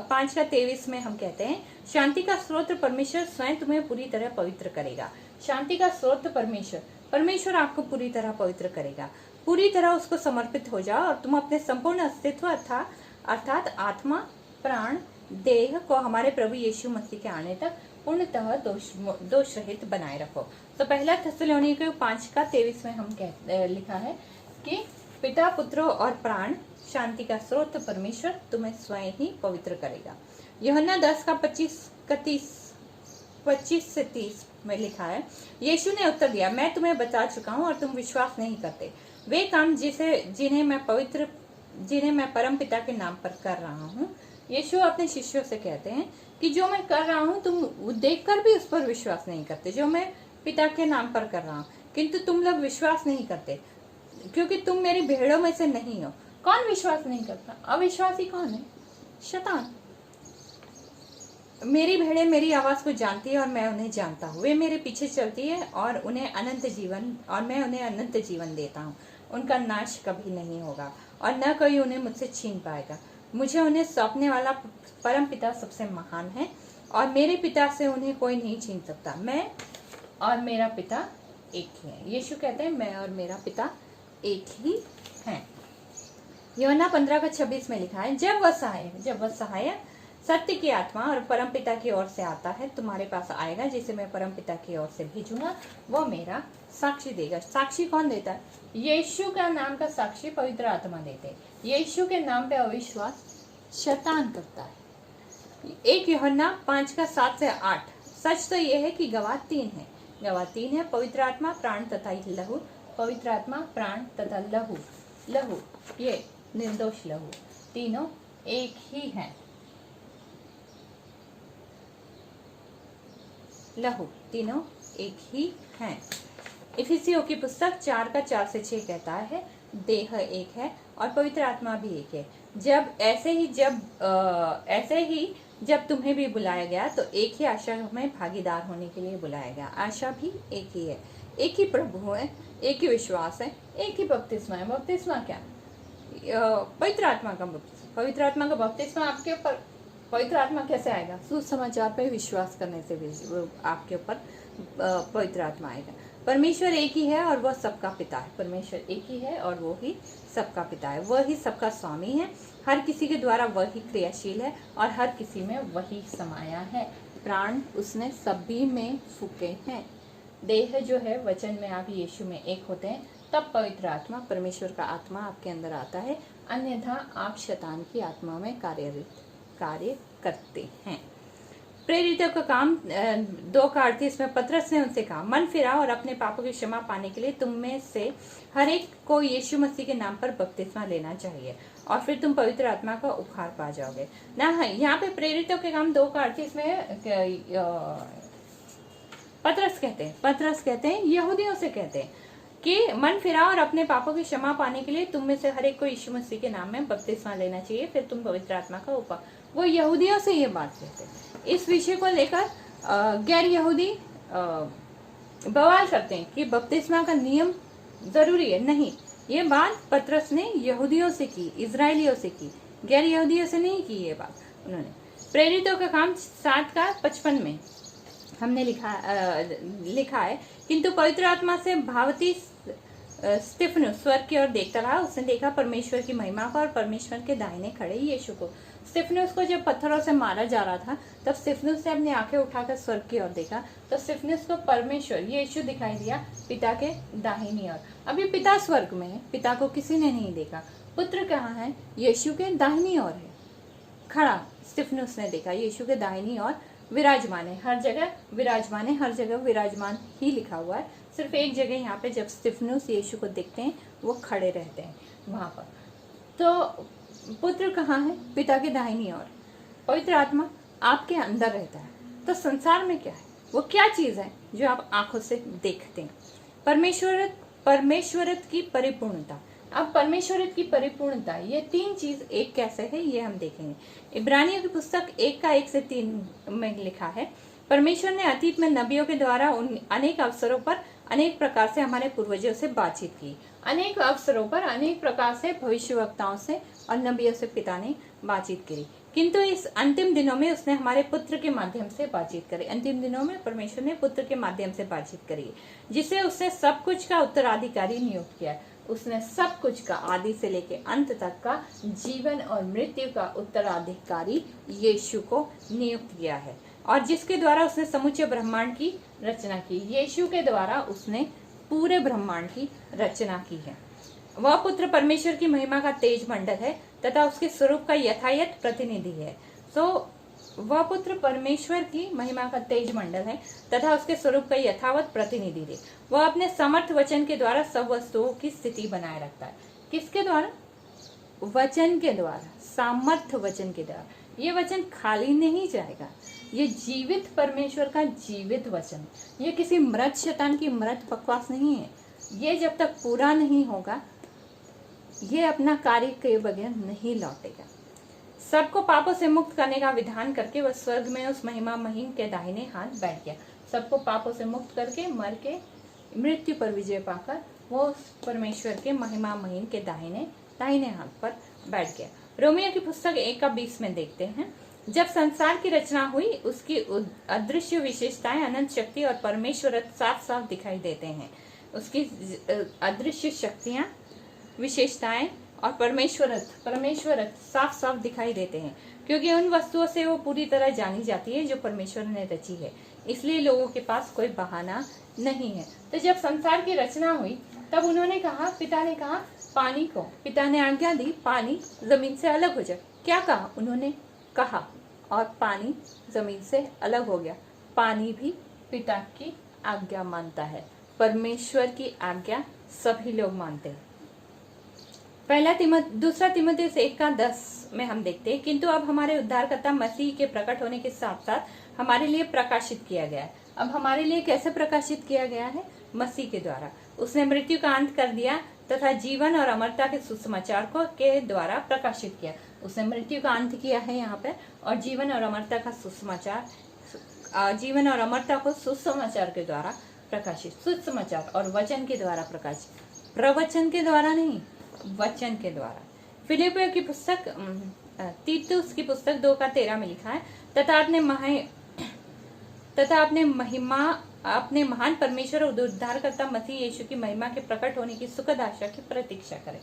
[SPEAKER 1] 5:23 में हम कहते हैं, शांति का स्रोत परमेश्वर स्वयं तुम्हें पूरी तरह पवित्र करेगा। शांति का स्रोत परमेश्वर आपको पूरी तरह पवित्र करेगा। पूरी तरह उसको समर्पित हो जाओ और तुम अपने संपूर्ण अस्तित्व अर्थात आत्मा, प्राण, देह को हमारे प्रभु यीशु मसीह के आने तक पूर्णतः दोष रहित बनाए रखो। तो पहला थिस्सलुनीकियों 5:23 में हम लिखा है कि पिता, पुत्र और प्राण, शांति का स्रोत परमेश्वर तुम्हें स्वयं ही पवित्र करेगा। यूहन्ना 10:25 से 30 में लिखा है, यीशु ने उत्तर दिया, मैं तुम्हें बता चुका हूँ और तुम विश्वास नहीं करते। वे काम जिन्हें मैं परम पिता के नाम पर कर रहा हूँ। यीशु अपने शिष्यों से कहते हैं कि जो मैं कर रहा हूँ तुम देखकर भी उस पर विश्वास नहीं करते, जो मैं पिता के नाम पर कर रहा हूँ, किंतु तुम लोग विश्वास नहीं करते क्योंकि तुम मेरी भेड़ों में से नहीं हो। कौन विश्वास नहीं करता? अविश्वासी कौन है? शैतान। मेरी भेड़ें मेरी आवाज को जानती है और मैं उन्हें जानता हूँ। वे मेरे पीछे चलती है और मैं उन्हें अनंत जीवन देता हूँ। उनका नाश कभी नहीं होगा और न कोई उन्हें मुझसे छीन पाएगा। मुझे उन्हें सौंपने वाला परम पिता सबसे महान है और मेरे पिता से उन्हें कोई नहीं छीन सकता। मैं और मेरा पिता एक ही है। यीशु कहते हैं मैं और मेरा पिता एक ही हैं। यूहन्ना 15:26 में लिखा है, जब वह सहायक सत्य की आत्मा और परमपिता की ओर से आता है तुम्हारे पास आएगा, जिसे मैं परमपिता की ओर से भेजूंगा, वो मेरा साक्षी देगा। साक्षी कौन देता है? यीशु का नाम का साक्षी पवित्र आत्मा देते हैं। यीशु के नाम पे अविश्वास शैतान करता है। 1 यूहन्ना 5:7 से 8। सच तो यह है कि गवाह 3 है। गवाह 3 है, पवित्र आत्मा, प्राण तथा लहू। पवित्र आत्मा, प्राण तथा लहू। लहू ये निर्दोष लहू, तीनों एक ही है। लहू तीनों एक ही हैं। इफिसियों की पुस्तक 4:4 से 6 कहता है, देह एक है और पवित्र आत्मा भी एक है। ऐसे ही जब तुम्हें भी बुलाया गया तो एक ही आशा में भागीदार होने के लिए बुलाया गया। आशा भी एक ही है, एक ही प्रभु है, एक ही विश्वास है, एक ही बपतिस्मा है। बपतिस्मा क्या? पवित्र आत्मा का बपतिस्मा। पवित्र आत्मा का बपतिस्मा आपके ऊपर, पवित्र आत्मा कैसे आएगा? सुसमाचार पे विश्वास करने से भी आपके ऊपर पवित्र आत्मा आएगा। परमेश्वर एक ही है और वह सबका पिता है। परमेश्वर एक ही है और वो ही सबका पिता है। वह ही सबका स्वामी है। हर किसी के द्वारा वही क्रियाशील है और हर किसी में वही समाया है। प्राण उसने सभी में फूके हैं। देह जो है, वचन में आप यीशु में एक होते हैं, तब पवित्र आत्मा, परमेश्वर का आत्मा आपके अंदर आता है। अन्यथा आप शैतान की आत्मा में कार्य करते हैं। प्रेरितों का काम 2:38 में पतरस ने उनसे कहा, मन फिराओ और अपने पापों की क्षमा पाने के लिए तुम में से हर एक को यीशु मसीह के नाम पर बपतिस्मा लेना चाहिए और फिर तुम पवित्र आत्मा का उपहार पा जाओगे। ना यहाँ पे प्रेरितों के काम 2:38 में पतरस कहते हैं यहूदियों से कहते हैं कि मन फिराओ और अपने पापों की क्षमा पाने के लिए तुम में से हर एक को यीशु मसीह के नाम में बपतिस्मा लेना चाहिए, फिर तुम पवित्र आत्मा का उपहार। वो यहूदियों से ये बात कहते हैं। इस विषय को लेकर गैर यहूदी बवाल करते हैं कि बपतिस्मा का नियम जरूरी है। नहीं, ये बात पतरस ने यहूदियों से की, इजरायलियों से की, गैर यहूदियों से नहीं की ये बात उन्होंने। प्रेरितों का काम 7:55 में हमने लिखा है, किंतु पवित्र आत्मा से भावती स्तिफनुस स्वर्ग की ओर देखता रहा। उसने देखा परमेश्वर की महिमा को और परमेश्वर के दाहिने खड़े यीशु को। स्तिफनुस को जब पत्थरों से मारा जा रहा था, तब स्तिफनुस ने अपनी आंखें उठाकर स्वर्ग की ओर देखा, तो स्तिफनुस को परमेश्वर यीशु दिखाई दिया पिता के दाहिनी ओर। अभी पिता स्वर्ग में है, पिता को किसी ने नहीं देखा। पुत्र कहाँ है? यीशु के दाहिनी ओर है खड़ा। स्तिफनुस ने देखा यीशु के दाहिनी ओर विराजमान है। हर जगह विराजमान है, हर जगह विराजमान ही लिखा हुआ है। सिर्फ एक जगह यहाँ पे जब स्तिफनुस यीशु को देखते हैं वो खड़े रहते हैं वहां पर। तो पुत्र कहाँ है? पिता के दाहिनी ओर। पवित्र आत्मा आपके अंदर रहता है। तो संसार में क्या है? वो क्या चीज है जो आप आंखों से देखते हैं? परमेश्वरत की परिपूर्णता। अब परमेश्वरत की परिपूर्णता, ये 3 चीज एक कैसे है ये हम देखेंगे। इब्रानियों की पुस्तक 1:1-3 में लिखा है, परमेश्वर ने अतीत में नबियों के द्वारा अनेक अवसरों पर अनेक प्रकार से हमारे पूर्वजों से बातचीत की। अनेक अवसरों पर अनेक प्रकार से भविष्यवक्ताओं से और नबियों से पिता ने बातचीत की, किंतु इस अंतिम दिनों में उसने हमारे पुत्र के माध्यम से बातचीत करी। अंतिम दिनों में परमेश्वर ने पुत्र के माध्यम से बातचीत करी, जिसे उसने सब कुछ का उत्तराधिकारी नियुक्त किया। उसने सब कुछ का, आदि से लेके अंत तक का, जीवन और मृत्यु का उत्तराधिकारी यीशु को नियुक्त किया है, और जिसके द्वारा उसने समूचे ब्रह्मांड की रचना की। यीशु के द्वारा उसने पूरे ब्रह्मांड की रचना की है। वह पुत्र परमेश्वर की महिमा का तेज मंडल है तथा उसके स्वरूप का यथायथ प्रतिनिधि है। वह पुत्र परमेश्वर की महिमा का तेज मंडल है तथा उसके स्वरूप का यथावत प्रतिनिधि है। वह अपने समर्थ वचन के द्वारा सब वस्तुओं की स्थिति बनाए रखता है। किसके द्वारा? वचन के द्वारा, सामर्थ वचन के द्वारा। ये वचन खाली नहीं जाएगा, ये जीवित परमेश्वर का जीवित वचन। ये किसी मृत शैतान की मृत बकवास नहीं है। ये जब तक पूरा नहीं होगा, ये अपना कार्य के बगैर नहीं लौटेगा। सबको पापों से मुक्त करने का विधान करके वह स्वर्ग में उस महिमा महीन के दाहिने हाथ बैठ गया। सबको पापों से मुक्त करके, मर के, मृत्यु पर विजय पाकर वो परमेश्वर के महिमा महीन के दाहिने हाथ पर बैठ गया। रोमियो की पुस्तक 1:20 में देखते हैं, जब संसार की रचना हुई उसकी अदृश्य विशेषताएं, अनंत शक्ति और परमेश्वरत साफ साफ दिखाई देते हैं। उसकी अदृश्य शक्तियां, विशेषताएं और परमेश्वरत्व साफ साफ दिखाई देते हैं, क्योंकि उन वस्तुओं से वो पूरी तरह जानी जाती है जो परमेश्वर ने रची है। इसलिए लोगों के पास कोई बहाना नहीं है। तो जब संसार की रचना हुई तब उन्होंने कहा, पिता ने कहा पानी को, पिता ने आज्ञा दी पानी जमीन से अलग हो जाए। क्या कहा? उन्होंने कहा और पानी जमीन से अलग हो गया। पानी भी पिता की आज्ञा मानता है। परमेश्वर की आज्ञा सभी लोग मानते हैं। दूसरा तिमुथियुस 1:10 में हम देखते हैं, किंतु अब हमारे उद्धारकर्ता मसीह के प्रकट होने के साथ साथ हमारे लिए प्रकाशित किया गया है। अब हमारे लिए कैसे प्रकाशित किया गया है? मसीह के द्वारा। उसने मृत्यु का अंत कर दिया तथा जीवन और अमरता के सुसमाचार को के द्वारा प्रकाशित किया। उसने मृत्यु का अंत किया है यहाँ पे, और जीवन और अमरता का जीवन और अमरता को सुसमाचार के द्वारा प्रकाशित। सुसमाचार और वचन के द्वारा प्रकाशित, प्रवचन के द्वारा नहीं, वचन के द्वारा। फिलिपियों की पुस्तक तीतुस की पुस्तक 2:13 में लिखा है, तथा अपने महान परमेश्वर और उद्धारकर्ता मसीह यीशु की महिमा के प्रकट होने की सुखद आशा की प्रतीक्षा करें।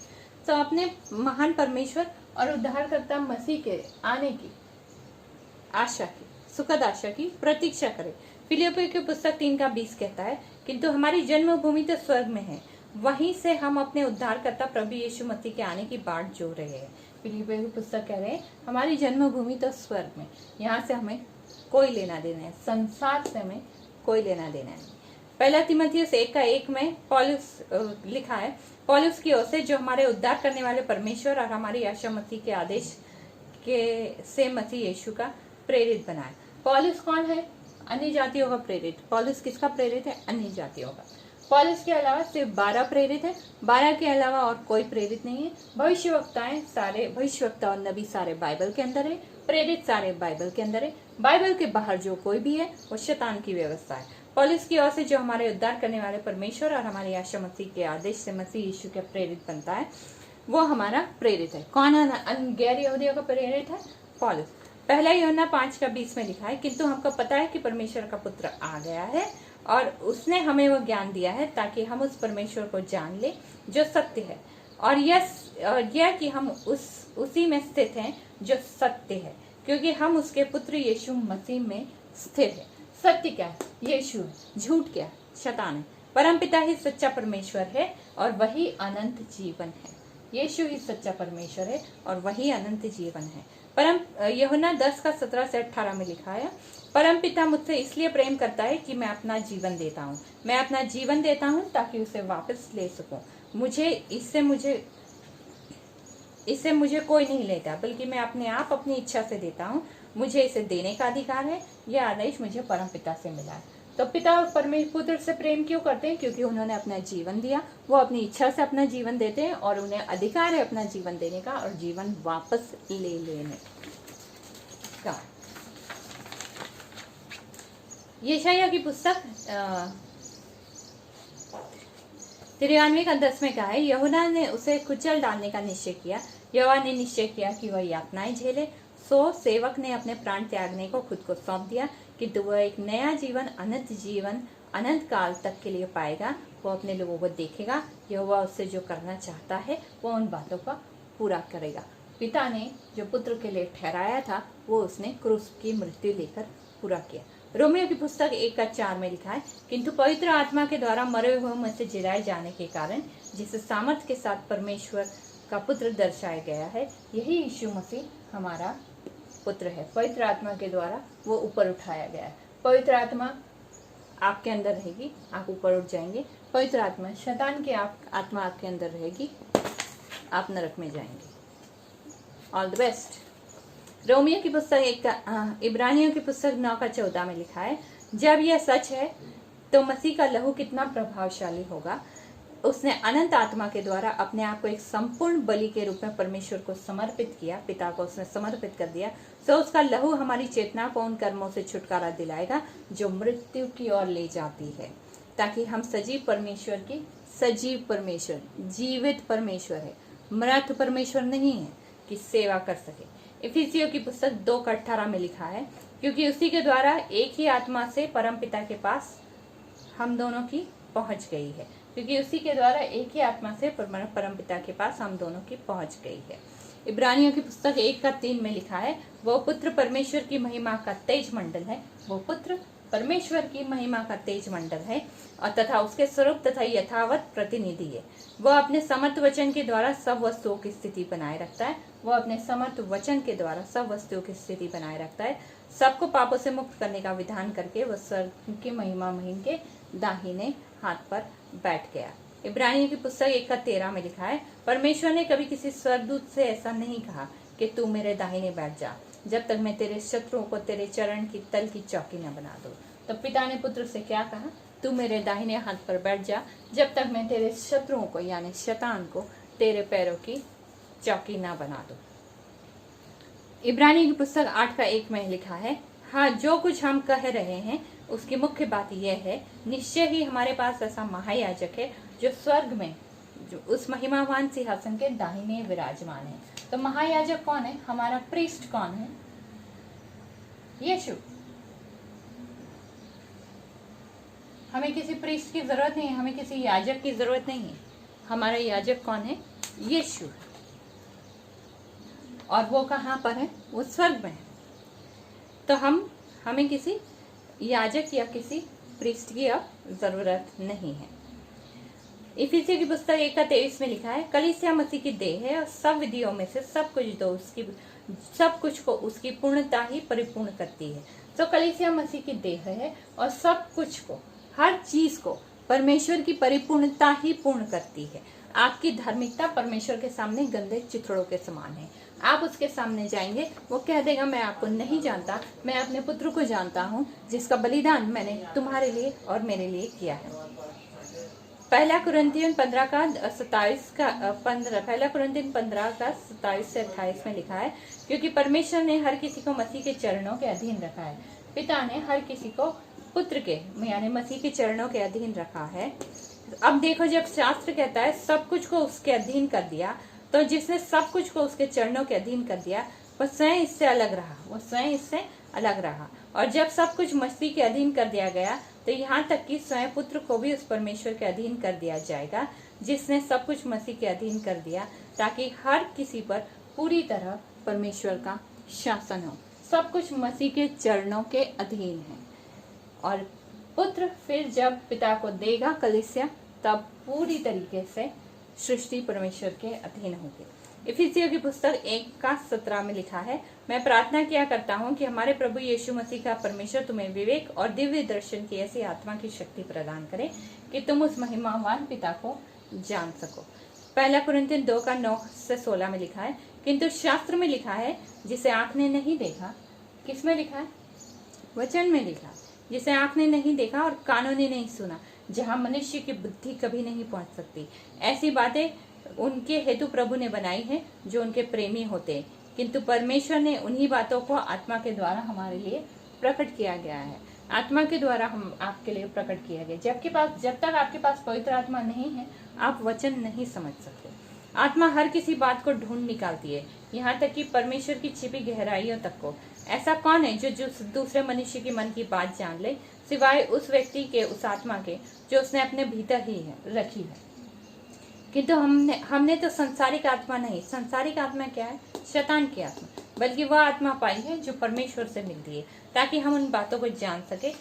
[SPEAKER 1] तो अपने महान परमेश्वर और उद्धारकर्ता मसीह के आने की आशा की, सुखद आशा की प्रतीक्षा करें। फिलिपियों की पुस्तक 3:20 कहता है, किंतु हमारी जन्मभूमि तो स्वर्ग में है, वहीं से हम अपने उद्धारकर्ता प्रभु यीशु मसीह के आने की बाट जोह रहे हैं। फिलिपियों की पुस्तक कह रहे हैं हमारी जन्मभूमि तो स्वर्ग में, यहाँ से हमें कोई लेना देना है, संसार से हमें कोई लेना देना है। पहला तिमुथियुस 1:1 में पौलुस लिखा है, पौलुस की ओर से, जो हमारे उद्धार करने वाले परमेश्वर और हमारी आशा मसीह के आदेश के से मसीह यीशु का प्रेरित बना है। पौलुस कौन है? अन्य जातियों का प्रेरित। पौलुस किसका प्रेरित है? अन्य जातियों का। पौलुस के अलावा सिर्फ 12 प्रेरित है, 12 के अलावा और कोई प्रेरित नहीं है। भविष्यवक्ता और नबी सारे बाइबल के अंदर है, प्रेरित सारे बाइबल के अंदर है। बाइबल के बाहर जो कोई भी है वो शैतान की व्यवस्था है। पौलुस की ओर से, जो हमारे उद्धार करने वाले परमेश्वर और हमारी आशा मसीह के आदेश से मसीह यीशु के प्रेरित बनता है, वो हमारा प्रेरित है। कौन गैर यहूदियों का प्रेरित है? पौलुस। पहला यूहन्ना 5:20 में लिखा है, किंतु हमको पता है कि परमेश्वर का पुत्र आ गया है और उसने हमें वो ज्ञान दिया है ताकि हम उस परमेश्वर को जान ले जो सत्य है, और यह कि हम उसी में स्थित हैं जो सत्य है, क्योंकि हम उसके पुत्र यीशु मसीह में स्थित है। सत्य क्या है? यीशु है। झूठ क्या है? शैतान है। परमपिता ही सच्चा परमेश्वर है और वही अनंत जीवन है। यीशु ही सच्चा परमेश्वर है और वही अनंत जीवन है। यूहन्ना 10:17-18 में लिखा है, परम पिता मुझसे इसलिए प्रेम करता है कि मैं अपना जीवन देता हूँ। मैं अपना जीवन देता हूँ ताकि उसे वापस ले सकूं। इससे मुझे कोई नहीं लेता, बल्कि मैं अपने आप अपनी इच्छा से देता हूँ। मुझे इसे देने का अधिकार है। यह आदेश मुझे परम पिता से मिला है। तो पिता पुत्र से प्रेम क्यों करते हैं? क्योंकि उन्होंने अपना जीवन दिया। वो अपनी इच्छा से अपना जीवन देते हैं और उन्हें अधिकार है अपना जीवन देने का और जीवन वापस ले लेने का। यशायाह की पुस्तक 93:10 में कहा है, यहोवा ने उसे कुचल डालने का निश्चय किया। यहोवा ने निश्चय किया कि वह यातनाएं झेले, सो सेवक ने अपने प्राण त्यागने को खुद को सौंप दिया, किंतु वह एक नया जीवन अनंत काल तक के लिए पाएगा। वो अपने लोगों को देखेगा। यहोवा उससे जो करना चाहता है वो उन बातों का पूरा करेगा। पिता ने जो पुत्र के लिए ठहराया था वो उसने क्रूस की मृत्यु लेकर पूरा किया। रोमियो की पुस्तक 1:4 में लिखा है, किंतु पवित्र आत्मा के द्वारा मरे हुए में से जिलाए जाने के कारण जिसे सामर्थ्य के साथ परमेश्वर का पुत्र दर्शाया गया है, यही यीशु मसीह हमारा पुत्र है। पवित्र आत्मा के द्वारा वो ऊपर उठाया गया है। पवित्र आत्मा आपके अंदर रहेगी, आप ऊपर उठ जाएंगे। पवित्र आत्मा, शैतान की आत्मा आपके अंदर रहेगी, आप नरक में जाएंगे। All the best. रोमियो की पुस्तक इब्रानियों की पुस्तक 9:14 में लिखा है, जब यह सच है तो मसीह का लहू कितना प्रभावशाली होगा। उसने अनंत आत्मा के द्वारा अपने आप को एक संपूर्ण बलि के रूप में परमेश्वर को समर्पित किया। पिता को उसने समर्पित कर दिया। सो उसका लहू हमारी चेतना को उन कर्मों से छुटकारा दिलाएगा जो मृत्यु की ओर ले जाती है, ताकि हम जीवित परमेश्वर, जीवित परमेश्वर है, मृत परमेश्वर नहीं है, की सेवा कर सके। इफिसियों की पुस्तक 2:18 में लिखा है, क्योंकि उसी के द्वारा एक ही आत्मा से परम पिता के पास हम दोनों की पहुंच गई है। क्योंकि उसी के द्वारा एक ही आत्मा से परम पिता के पास हम दोनों की पहुंच गई है। इब्रानियों की पुस्तक 1:3 में लिखा है, वो पुत्र परमेश्वर की महिमा का तेज मंडल है, वो पुत्र परमेश्वर की महिमा का तेज मंडल है और तथा उसके स्वरूप तथा यथावत प्रतिनिधि है। वो अपने समर्थ वचन के द्वारा सब वस्तुओं की स्थिति बनाए रखता है, वो अपने समर्थ वचन के द्वारा सब वस्तुओं की स्थिति बनाए रखता है। सबको पापों से मुक्त करने का विधान करके वह स्वर्ग की महिमा महिम के दाहिने हाथ पर बैठ गया। इब्रानियों की पुस्तक 1:13 में लिखा है, परमेश्वर ने कभी किसी स्वर्गदूत से ऐसा नहीं कहा कि तू मेरे दाहिने बैठ जा, जब तक मैं तेरे शत्रुओं को तेरे चरण की तल की चौकी न बना दूं। तो पिता ने पुत्र से क्या कहा, तू मेरे दाहिने हाथ पर बैठ जा, जब तक मैं तेरे शत्रुओं को यानी शैतान को तेरे पैरों की चौकी न बना दूं। इब्रानी की पुस्तक 8:1 में लिखा है, हाँ, जो कुछ हम कह रहे हैं उसकी मुख्य बात यह है, निश्चय ही हमारे पास ऐसा महायाजक है जो स्वर्ग में जो उस महिमावान सिंहासन के दाहिने विराजमान है। तो महायाजक कौन है? हमारा प्रीस्ट कौन है? यीशु। हमें किसी प्रीस्ट की जरूरत नहीं है, हमें किसी याजक की जरूरत नहीं है। हमारा याजक कौन है? यीशु। और वो कहाँ पर है? वो स्वर्ग में है। तो हमें किसी याजक या किसी प्रीस्ट की अब जरूरत नहीं है। इफिसियों की पुस्तक 1:23 में लिखा है, कलीसिया मसीह की देह है और सब विधियों में से सब कुछ को उसकी पूर्णता ही परिपूर्ण करती है। तो कलीसिया मसीह की देह है और सब कुछ को, हर चीज को परमेश्वर की परिपूर्णता ही पूर्ण करती है। आपकी धार्मिकता परमेश्वर के सामने गंदे चिथड़ों के समान है। आप उसके सामने जाएंगे, वो कह देगा, मैं आपको नहीं जानता, मैं अपने पुत्र को जानता हूँ जिसका बलिदान मैंने तुम्हारे लिए और मेरे लिए किया है। पहला कुरिन्थियन 15:27 से 28 में लिखा है, क्योंकि परमेश्वर ने हर किसी को मसीह के चरणों के अधीन रखा है। पिता ने हर किसी को पुत्र के यानी मसीह के चरणों के अधीन रखा है। अब देखो, जब शास्त्र कहता है सब कुछ को उसके अधीन कर दिया, तो जिसने सब कुछ को उसके चरणों के अधीन कर दिया वह स्वयं इससे अलग रहा। और जब सब कुछ मसीह के अधीन कर दिया गया, तो यहाँ तक कि स्वयं पुत्र को भी उस परमेश्वर के अधीन कर दिया जाएगा जिसने सब कुछ मसीह के अधीन कर दिया, ताकि हर किसी पर पूरी तरह परमेश्वर का शासन हो। सब कुछ मसीह के चरणों के अधीन है। और पुत्र फिर जब पिता को देगा कलीसिया, तब पूरी तरीके से सृष्टि परमेश्वर के अधीन होगी। इफिसियों की पुस्तक 1:17 में लिखा है, मैं प्रार्थना किया करता हूँ कि हमारे प्रभु यीशु मसीह का परमेश्वर तुम्हें विवेक और दिव्य दर्शन की ऐसी आत्मा की शक्ति प्रदान करे कि तुम उस महिमावान पिता को जान सको। पहला कुरिन्थियन 2:9-16 में लिखा है, किंतु शास्त्र में लिखा है, जिसे आंख ने नहीं देखा। किस में लिखा है? वचन में लिखा, जिसे आंख ने नहीं देखा और कानों ने नहीं सुना, जहाँ मनुष्य की बुद्धि कभी नहीं पहुंच सकती। ऐसी बातें उनके हेतु प्रभु ने बनाई हैं जो उनके प्रेमी होते हैं, किंतु परमेश्वर ने उन्हीं बातों को आत्मा के द्वारा हमारे लिए प्रकट किया गया है। आत्मा के द्वारा हम आपके लिए प्रकट किया गया। जब तक आपके पास पवित्र आत्मा नहीं है, आप वचन नहीं समझ सकते। आत्मा हर किसी बात को ढूंढ निकालती है, यहाँ तक कि परमेश्वर की छिपी गहराइयों तक को। ऐसा कौन है जो दूसरे मनुष्य के मन की बात जान ले, सिवाय उस व्यक्ति के, उस आत्मा के जो उसने अपने भीतर ही रखी है। किंतु हमने तो संसारिक आत्मा नहीं, संसारिक आत्मा क्या है? शैतान की आत्मा, बल्कि वह आत्मा पाई है जो परमेश्वर से मिलती है, ताकि हम उन बातों को जान सके,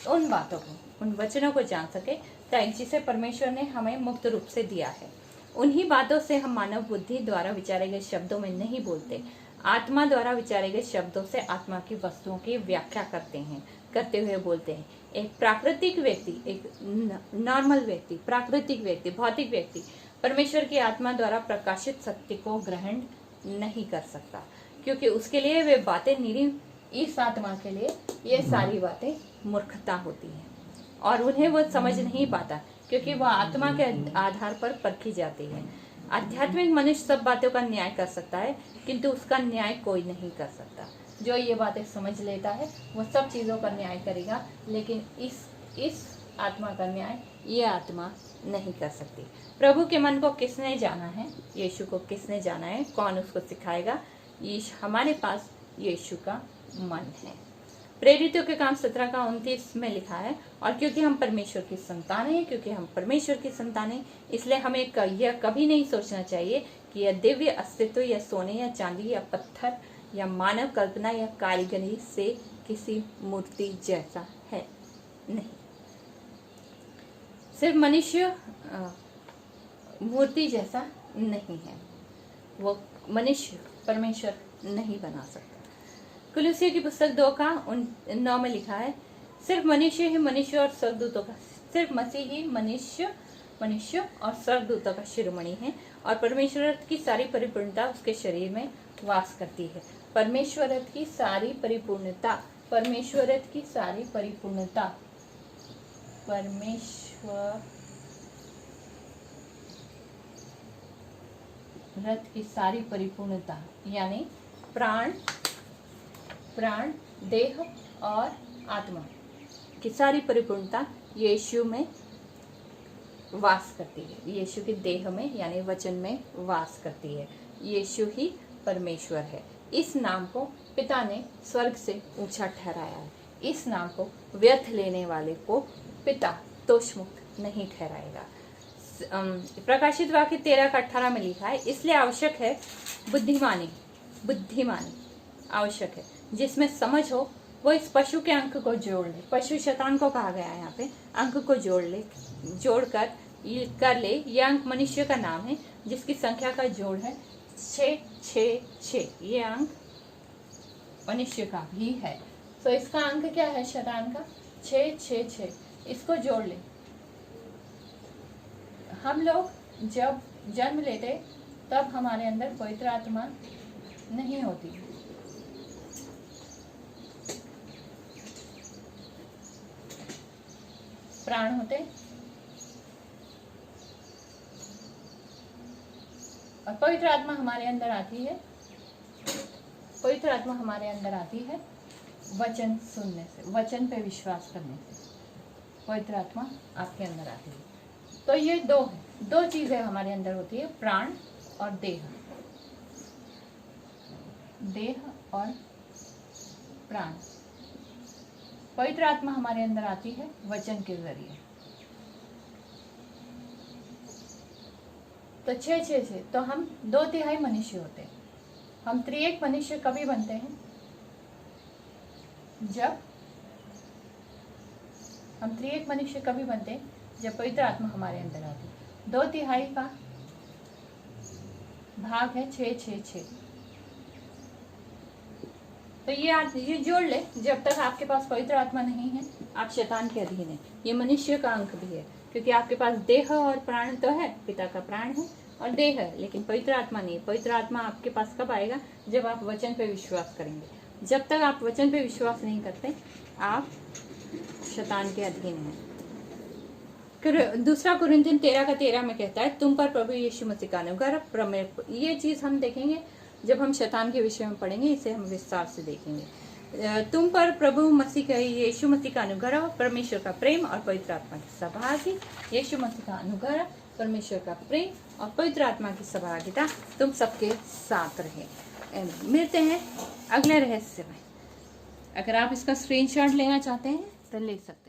[SPEAKER 1] उन वचनों को जान सके, ताकि जिसे परमेश्वर ने हमें मुक्त रूप से दिया है। उन्हीं बातों से हम मानव बुद्धि द्वारा विचारे गए शब्दों में नहीं बोलते, आत्मा द्वारा विचारे गए शब्दों से आत्मा की वस्तुओं की व्याख्या करते हुए बोलते हैं। एक प्राकृतिक व्यक्ति, एक नॉर्मल व्यक्ति, प्राकृतिक व्यक्ति, भौतिक व्यक्ति परमेश्वर की आत्मा द्वारा प्रकाशित सत्य को ग्रहण नहीं कर सकता, क्योंकि उसके लिए वे बातें निरी, इस आत्मा के लिए ये सारी बातें मूर्खता होती हैं और उन्हें वो समझ नहीं पाता, क्योंकि वह आत्मा के आधार पर परखी जाती है। आध्यात्मिक मनुष्य सब बातों का न्याय कर सकता है, किंतु उसका न्याय कोई नहीं कर सकता। जो ये बातें समझ लेता है वो सब चीज़ों का न्याय करेगा, लेकिन इस आत्मा का न्याय ये आत्मा नहीं कर सकती। प्रभु के मन को किसने जाना है? यीशु को किसने जाना है? कौन उसको सिखाएगा? हमारे पास यीशु का मन है। प्रेरितों के काम 17 का 29 में लिखा है, और क्योंकि हम परमेश्वर की संतान हैं, क्योंकि हम परमेश्वर की संतान हैं, इसलिए हमें यह कभी नहीं सोचना चाहिए कि यह दिव्य अस्तित्व या सोने या चांदी या पत्थर या मानव कल्पना या कारीगरी से किसी मूर्ति जैसा है। नहीं, सिर्फ मनुष्य मूर्ति जैसा नहीं है, वो मनुष्य परमेश्वर नहीं बना सकता। कुलुस्सियों की पुस्तक 2 का 9 में लिखा है, सिर्फ मनुष्य ही मनुष्य और स्वर्गदूतों का, सिर्फ मसीह ही मनुष्य और स्वर्गदूतों का शिरोमणि है, और परमेश्वर की सारी परिपूर्णता उसके शरीर में वास करती है। परमेश्वर की सारी परिपूर्णता, परमेश्वर की सारी परिपूर्णता, परमेश्वर रथ की सारी परिपूर्णता यानी प्राण, देह और आत्मा की सारी परिपूर्णता यीशु में वास करती है। यीशु के देह में यानी वचन में वास करती है। यीशु ही परमेश्वर है। इस नाम को पिता ने स्वर्ग से ऊंचा ठहराया है। इस नाम को व्यर्थ लेने वाले को पिता दोषमुक्त नहीं ठहराएगा। प्रकाशित वाक्य 13 का 18 में लिखा है, इसलिए आवश्यक है बुद्धिमानी आवश्यक है, जिसमें समझ हो वो इस पशु के अंक को जोड़ ले। पशु शैतान को कहा गया है यहाँ पे, अंक को जोड़ ले। यह अंक मनुष्य का नाम है जिसकी संख्या का जोड़ है 666। ये अंक मनुष्य का भी है। तो इसका अंक क्या है शैतान का? 666। इसको जोड़ ले। हम लोग जब जन्म लेते तब हमारे अंदर पवित्र आत्मा नहीं होती। प्राण होते और पवित्र आत्मा हमारे अंदर आती है। पवित्र आत्मा हमारे अंदर आती है वचन सुनने से, वचन पे विश्वास करने से पवित्र आत्मा आपके अंदर आती है। तो ये दो चीजें हमारे अंदर होती है, प्राण और देह और प्राण। पवित्र आत्मा हमारे अंदर आती है वचन के जरिए। तो 666 तो हम 2/3 मनुष्य होते हैं। हम त्रिएक मनुष्य कभी बनते हैं? हम त्रिएक मनुष्य कभी बनते हैं? जब पवित्र आत्मा हमारे अंदर आती है। 2/3 का भाग है 666। तो ये जोड़ ले। जब तक आपके पास पवित्र आत्मा नहीं है आप शैतान के अधीन है। ये मनुष्य का अंक भी है, क्योंकि आपके पास देह और प्राण तो है, पिता का प्राण है और देह है, लेकिन पवित्र आत्मा नहीं। पवित्र आत्मा आपके पास कब आएगा? जब आप वचन पे विश्वास करेंगे। जब तक आप वचन पे विश्वास नहीं करते आप शैतान के अधीन हैं। दूसरा कुरिन्थियन 13 का 13 में कहता है, तुम पर प्रभु यीशु मसीह का अनुग्रह। ये चीज हम देखेंगे जब हम शैतान के विषय में पढ़ेंगे, इसे हम विस्तार से देखेंगे। तुम पर प्रभु यीशु मसीह का अनुग्रह, परमेश्वर का प्रेम और पवित्र आत्मा की सहभागी। यीशु मसीह का अनुग्रह, परमेश्वर का प्रेम और पवित्र आत्मा की सहभागिता तुम सबके साथ रहे। मिलते हैं अगले रहस्य में। अगर आप इसका स्क्रीनशॉट लेना चाहते हैं तो ले सकते हैं।